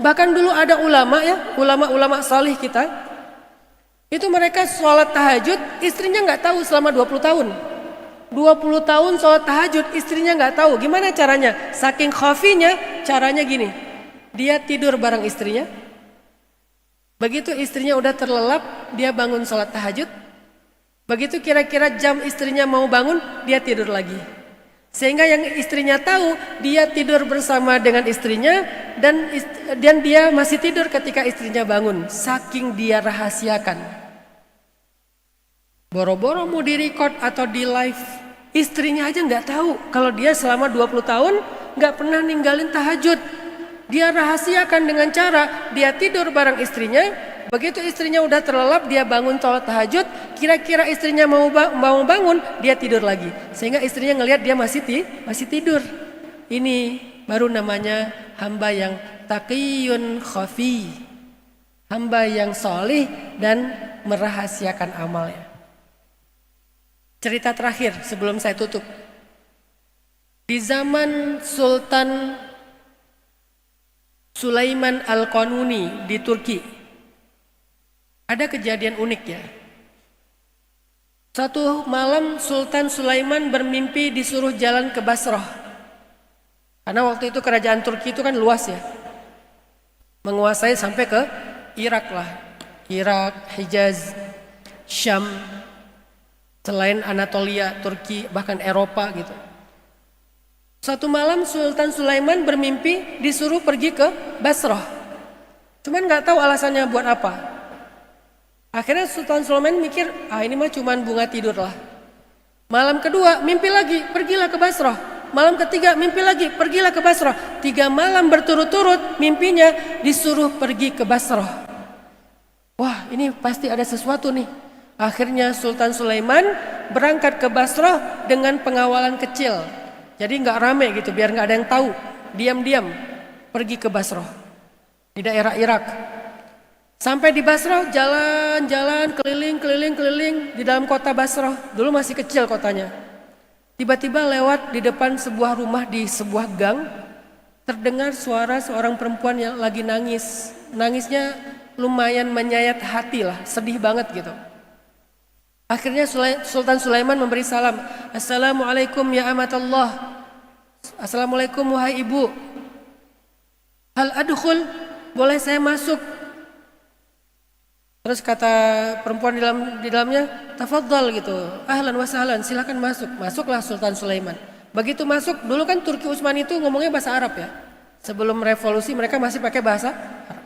Bahkan dulu ada ulama ya, ulama-ulama salih kita, itu mereka sholat tahajud, istrinya gak tahu selama 20 tahun. 20 tahun sholat tahajud, istrinya gak tahu. Gimana caranya? Saking khafinya, caranya gini. Dia tidur bareng istrinya. Begitu istrinya udah terlelap, dia bangun sholat tahajud. Begitu kira-kira jam istrinya mau bangun, dia tidur lagi. Sehingga yang istrinya tahu, dia tidur bersama dengan istrinya dan dia masih tidur ketika istrinya bangun. Saking dia rahasiakan. Boro-boro mau direcord atau di live, istrinya aja nggak tahu kalau dia selama 20 tahun nggak pernah ninggalin tahajud. Dia rahasiakan dengan cara dia tidur bareng istrinya. Begitu istrinya udah terlelap, dia bangun sholat tahajud. Kira-kira istrinya mau bangun, dia tidur lagi. Sehingga istrinya ngelihat dia masih tidur. Ini baru namanya hamba yang taqiyun khafi. Hamba yang solih dan merahasiakan amalnya. Cerita terakhir sebelum saya tutup. Di zaman Sultan Sulaiman Al-Qanuni di Turki, ada kejadian unik ya. Satu malam Sultan Sulaiman bermimpi disuruh jalan ke Basrah. Karena waktu itu kerajaan Turki itu kan luas ya. Menguasai sampai ke Irak lah. Irak, Hijaz, Syam, selain Anatolia, Turki, bahkan Eropa gitu. Suatu malam Sultan Sulaiman bermimpi disuruh pergi ke Basrah. Cuman nggak tahu alasannya buat apa. Akhirnya Sultan Sulaiman mikir, ini mah cuman bunga tidur lah. Malam kedua mimpi lagi, pergilah ke Basrah. Malam ketiga mimpi lagi, pergilah ke Basrah. 3 malam berturut-turut mimpinya disuruh pergi ke Basrah. Wah, ini pasti ada sesuatu nih. Akhirnya Sultan Sulaiman berangkat ke Basrah dengan pengawalan kecil. Jadi nggak rame gitu, biar nggak ada yang tahu. Diam-diam pergi ke Basrah di daerah Irak. Sampai di Basrah, jalan-jalan, keliling di dalam kota Basrah. Dulu masih kecil kotanya. Tiba-tiba lewat di depan sebuah rumah di sebuah gang, terdengar suara seorang perempuan yang lagi nangis. Nangisnya lumayan menyayat hati lah, sedih banget gitu. Akhirnya Sultan Sulaiman memberi salam. Assalamualaikum ya amatullah. Assalamualaikum wahai ibu. Hal adkhul, boleh saya masuk? Terus kata perempuan di dalamnya, tafadhal gitu. Ahlan wa sahlan, silakan masuk. Masuklah Sultan Sulaiman. Begitu masuk, dulu kan Turki Utsmani itu ngomongnya bahasa Arab ya. Sebelum revolusi mereka masih pakai bahasa Arab.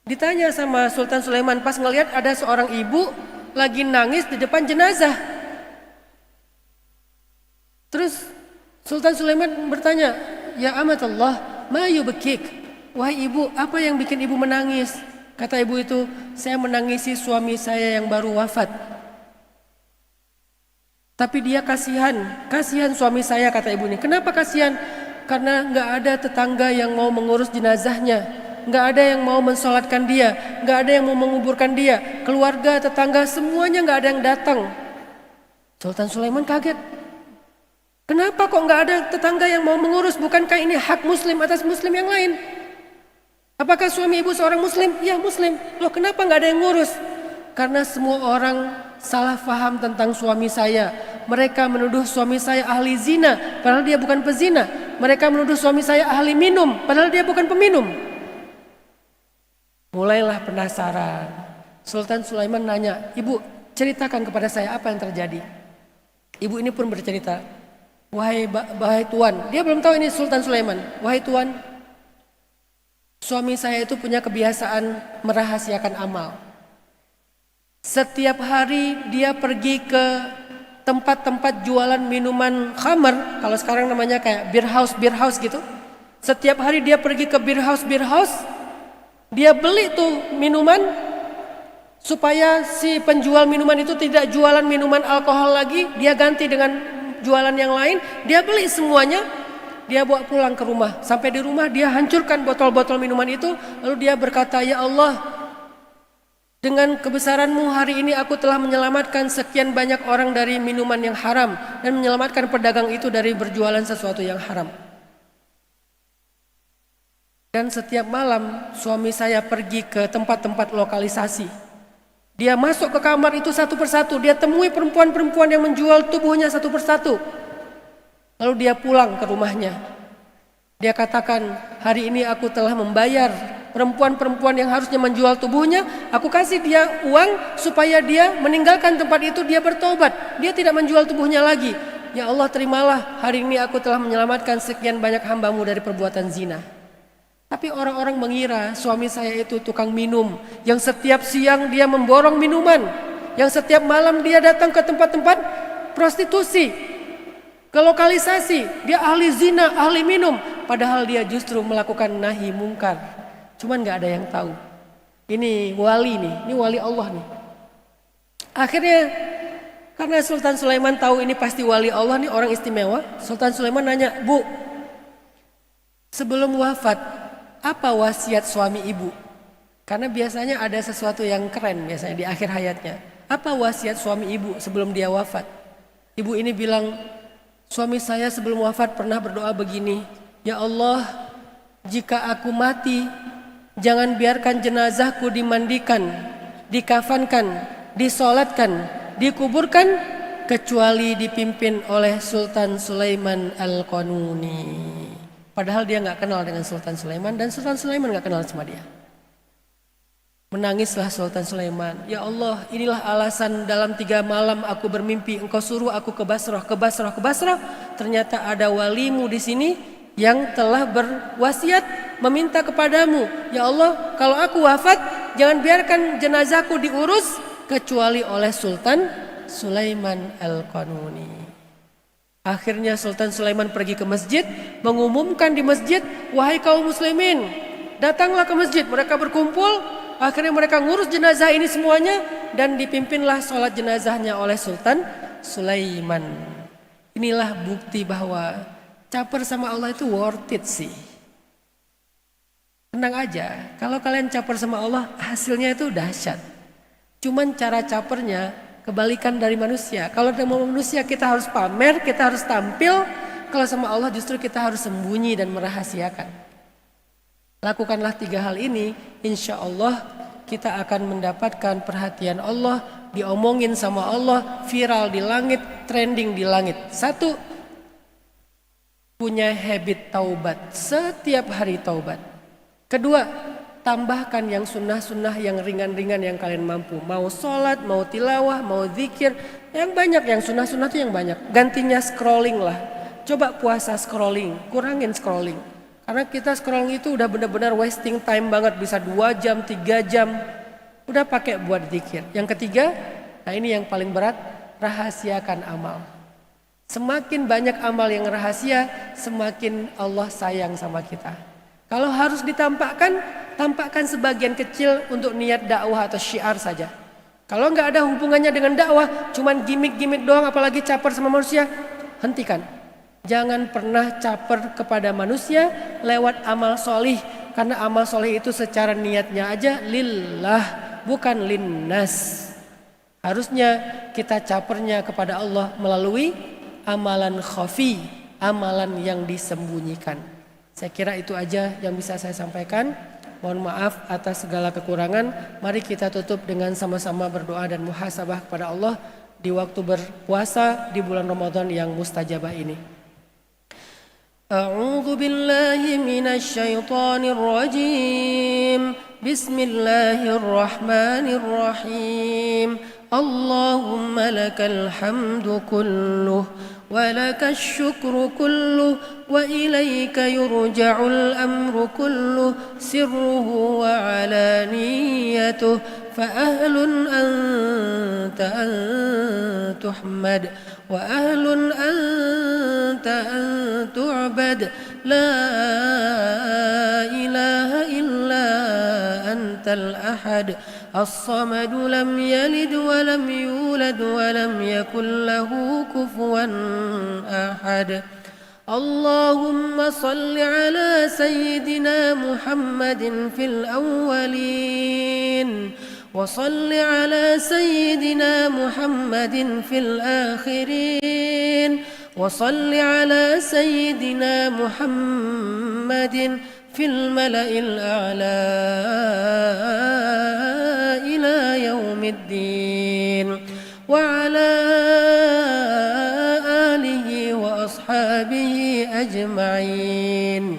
Ditanya sama Sultan Sulaiman pas ngelihat ada seorang ibu lagi nangis di depan jenazah. Terus Sultan Sulaiman bertanya, "Ya amatullah, ma yubkik?" Wahai ibu, apa yang bikin ibu menangis? Kata ibu itu, "Saya menangisi suami saya yang baru wafat. Tapi dia kasihan suami saya," kata ibu ini. Kenapa kasihan? Karena nggak ada tetangga yang mau mengurus jenazahnya, nggak ada yang mau mensolatkan dia, nggak ada yang mau menguburkan dia. Keluarga, tetangga, semuanya nggak ada yang datang. Sultan Sulaiman kaget. Kenapa kok nggak ada tetangga yang mau mengurus? Bukankah ini hak muslim atas muslim yang lain? Apakah suami ibu seorang muslim? Ya muslim. Loh kenapa nggak ada yang ngurus? Karena semua orang salah faham tentang suami saya. Mereka menuduh suami saya ahli zina, padahal dia bukan pezina. Mereka menuduh suami saya ahli minum, padahal dia bukan peminum. Mulailah penasaran. Sultan Sulaiman nanya, "Ibu, ceritakan kepada saya apa yang terjadi." Ibu ini pun bercerita, wahai tuan, dia belum tahu ini Sultan Sulaiman. "Wahai tuan, suami saya itu punya kebiasaan merahasiakan amal. Setiap hari dia pergi ke tempat-tempat jualan minuman khamar, kalau sekarang namanya kayak beer house gitu. Setiap hari dia pergi ke beer house, dia beli tuh minuman supaya si penjual minuman itu tidak jualan minuman alkohol lagi, dia ganti dengan jualan yang lain, dia beli semuanya. Dia bawa pulang ke rumah. Sampai di rumah dia hancurkan botol-botol minuman itu. Lalu dia berkata, "Ya Allah, dengan kebesaran-Mu hari ini aku telah menyelamatkan sekian banyak orang dari minuman yang haram. Dan menyelamatkan pedagang itu dari berjualan sesuatu yang haram." Dan setiap malam suami saya pergi ke tempat-tempat lokalisasi. Dia masuk ke kamar itu satu persatu. Dia temui perempuan-perempuan yang menjual tubuhnya satu persatu. Lalu dia pulang ke rumahnya. Dia katakan, "Hari ini aku telah membayar perempuan-perempuan yang harusnya menjual tubuhnya. Aku kasih dia uang supaya dia meninggalkan tempat itu, dia bertobat. Dia tidak menjual tubuhnya lagi. Ya Allah, terimalah, hari ini aku telah menyelamatkan sekian banyak hamba-Mu dari perbuatan zina." Tapi orang-orang mengira suami saya itu tukang minum, yang setiap siang dia memborong minuman, yang setiap malam dia datang ke tempat-tempat prostitusi, ke lokalisasi, dia ahli zina, ahli minum. Padahal dia justru melakukan nahi mungkar. Cuman gak ada yang tahu. Ini wali nih, ini wali Allah nih. Akhirnya karena Sultan Sulaiman tahu ini pasti wali Allah nih, orang istimewa. Sultan Sulaiman nanya, "Bu, sebelum wafat, apa wasiat suami ibu?" Karena biasanya ada sesuatu yang keren biasanya di akhir hayatnya. Apa wasiat suami ibu sebelum dia wafat? Ibu ini bilang, "Suami saya sebelum wafat pernah berdoa begini, ya Allah, jika aku mati, jangan biarkan jenazahku dimandikan, dikafankan, disolatkan, dikuburkan kecuali dipimpin oleh Sultan Sulaiman Al-Qanuni. Padahal dia nggak kenal dengan Sultan Sulaiman dan Sultan Sulaiman nggak kenal sama dia. Menangislah Sultan Sulaiman, ya Allah, inilah alasan dalam 3 malam aku bermimpi engkau suruh aku ke Basrah, ke Basrah, ke Basrah. Ternyata ada walimu di sini yang telah berwasiat meminta kepadamu, ya Allah, kalau aku wafat jangan biarkan jenazahku diurus kecuali oleh Sultan Sulaiman Al-Qanuni. Akhirnya Sultan Sulaiman pergi ke masjid, mengumumkan di masjid, wahai kaum muslimin, datanglah ke masjid. Mereka berkumpul. Akhirnya mereka ngurus jenazah ini semuanya dan dipimpinlah sholat jenazahnya oleh Sultan Sulaiman. Inilah bukti bahwa caper sama Allah itu worth it sih. Tenang aja, kalau kalian caper sama Allah hasilnya itu dahsyat. Cuman cara capernya kebalikan dari manusia. Kalau sama manusia kita harus pamer, kita harus tampil. Kalau sama Allah justru kita harus sembunyi dan merahasiakan. Lakukanlah 3 hal ini, insya Allah kita akan mendapatkan perhatian Allah, diomongin sama Allah, viral di langit, trending di langit. 1, punya habit taubat, setiap hari taubat. 2, tambahkan yang sunnah-sunnah, yang ringan-ringan yang kalian mampu. Mau sholat, mau tilawah, mau zikir, yang banyak, yang sunnah-sunnah itu yang banyak. Gantinya scrolling lah, coba puasa scrolling, kurangin scrolling. Karena kita scrolling itu udah benar-benar wasting time banget. Bisa 2 jam, 3 jam. Udah pakai buat zikir. Yang 3, nah ini yang paling berat, rahasiakan amal. Semakin banyak amal yang rahasia, semakin Allah sayang sama kita. Kalau harus ditampakkan, tampakkan sebagian kecil untuk niat dakwah atau syiar saja. Kalau nggak ada hubungannya dengan dakwah, cuman gimmick-gimmick doang, apalagi caper sama manusia, hentikan. Jangan pernah caper kepada manusia lewat amal solih. Karena amal solih itu secara niatnya aja lillah, bukan linnas. Harusnya kita capernya kepada Allah melalui amalan khafi, amalan yang disembunyikan. Saya kira itu aja yang bisa saya sampaikan. Mohon maaf atas segala kekurangan. Mari kita tutup dengan sama-sama berdoa dan muhasabah kepada Allah di waktu berpuasa di bulan Ramadan yang mustajabah ini. أعوذ بالله من الشيطان الرجيم بسم الله الرحمن الرحيم اللهم لك الحمد كله ولك الشكر كله وإليك يرجع الأمر كله سره وعلانيته فأهل أنت أن تحمد وأهل أنت أن تعبد لا إله إلا أنت الأحد الصمد لم يلد ولم يولد ولم يكن له كفوا أحد اللهم صل على سيدنا محمد في الأولين وصل على سيدنا محمد في الآخرين وصل على سيدنا محمد في الملأ الأعلى إلى يوم الدين وعلى آله وأصحابه أجمعين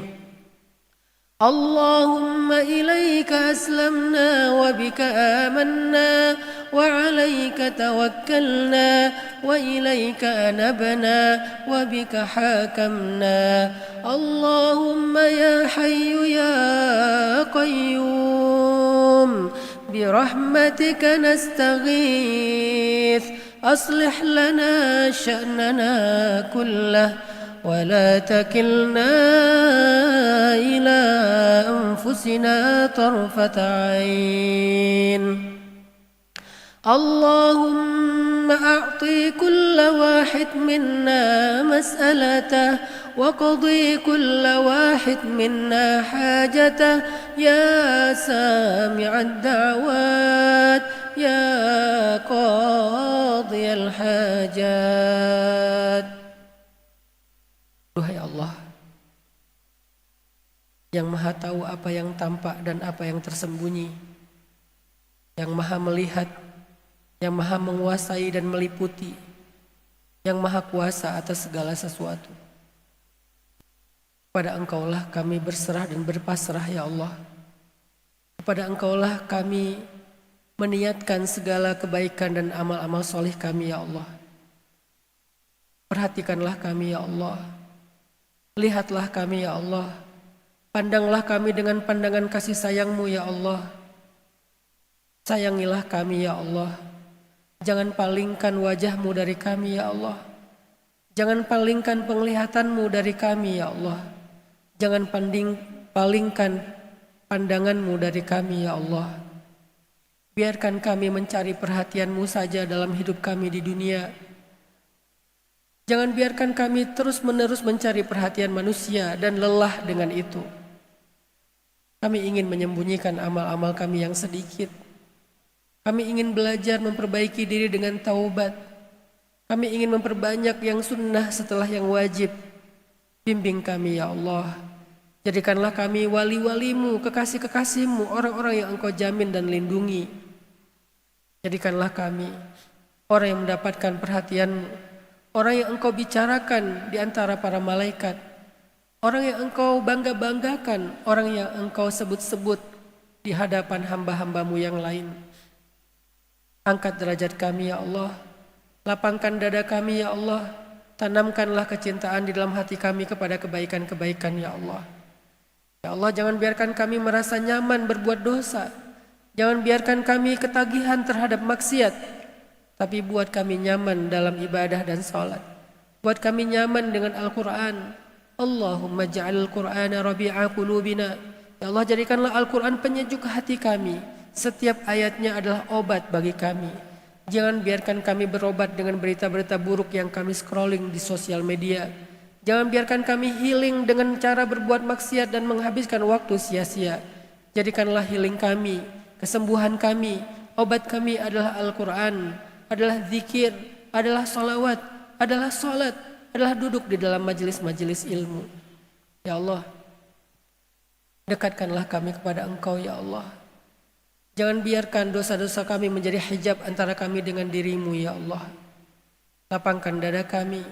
اللهم إليك أسلمنا وبك آمنا وعليك توكلنا وإليك أنبنا وبك حاكمنا اللهم يا حي يا قيوم برحمتك نستغيث أصلح لنا شأننا كله ولا تكلنا إلى أنفسنا طرفة عين اللهم أعطي كل واحد منا مسألته وقضي كل واحد منا حاجته يا سامع الدعوات يا قاضي الحاجات. Duhai Allah yang maha tahu apa yang tampak dan apa yang tersembunyi, yang maha melihat yang maha menguasai dan meliputi, yang maha kuasa atas segala sesuatu. Kepada Engkaulah kami berserah dan berpasrah ya Allah. Kepada Engkaulah kami meniatkan segala kebaikan dan amal-amal soleh kami ya Allah. Perhatikanlah kami ya Allah. Lihatlah kami ya Allah. Pandanglah kami dengan pandangan kasih sayang-Mu ya Allah. Sayangilah kami ya Allah. Jangan palingkan wajah-Mu dari kami ya Allah. Jangan palingkan penglihatan-Mu dari kami ya Allah. Jangan palingkan pandangan-Mu dari kami ya Allah. Biarkan kami mencari perhatian-Mu saja dalam hidup kami di dunia. Jangan biarkan kami terus-menerus mencari perhatian manusia dan lelah dengan itu. Kami ingin menyembunyikan amal-amal kami yang sedikit. Kami ingin belajar memperbaiki diri dengan taubat. Kami ingin memperbanyak yang sunnah setelah yang wajib. Bimbing kami ya Allah. Jadikanlah kami wali-walimu, kekasih-kekasihmu, orang-orang yang Engkau jamin dan lindungi. Jadikanlah kami orang yang mendapatkan perhatian-Mu, orang yang Engkau bicarakan di antara para malaikat, orang yang Engkau bangga-banggakan, orang yang Engkau sebut-sebut di hadapan hamba-hamba-Mu yang lain. Angkat derajat kami ya Allah. Lapangkan dada kami ya Allah. Tanamkanlah kecintaan di dalam hati kami kepada kebaikan-kebaikan ya Allah. Ya Allah, jangan biarkan kami merasa nyaman berbuat dosa. Jangan biarkan kami ketagihan terhadap maksiat. Tapi buat kami nyaman dalam ibadah dan salat. Buat kami nyaman dengan Al-Quran. Allahumma ja'al Al-Qur'ana rabi'a qulubina. Ya Allah, jadikanlah Al-Quran penyejuk hati kami. Setiap ayatnya adalah obat bagi kami. Jangan biarkan kami berobat dengan berita-berita buruk yang kami scrolling di sosial media. Jangan biarkan kami healing dengan cara berbuat maksiat dan menghabiskan waktu sia-sia. Jadikanlah healing kami, kesembuhan kami, obat kami adalah Al-Quran, adalah zikir, adalah salawat, adalah salat, adalah duduk di dalam majelis-majelis ilmu. Ya Allah, dekatkanlah kami kepada Engkau ya Allah. Jangan biarkan dosa-dosa kami menjadi hijab antara kami dengan diri-Mu ya Allah. Lapangkan dada kami,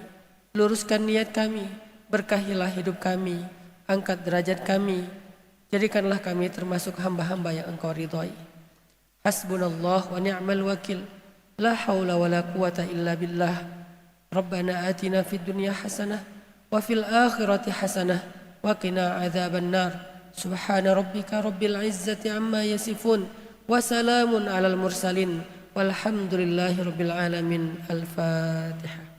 luruskan niat kami, berkahilah hidup kami, angkat derajat kami. Jadikanlah kami termasuk hamba-hamba yang Engkau ridhai. Hasbunallah wa ni'mal wakil. La haula wa la quwata illa billah. Rabbana atina fid dunya hasanah wa fil akhirati hasanah wa qina adzaban nar. Subhana rabbika rabbil izzati amma yasifun. Wassalamun alal mursalin walhamdulillahi rabbil alamin. Al-Fatihah.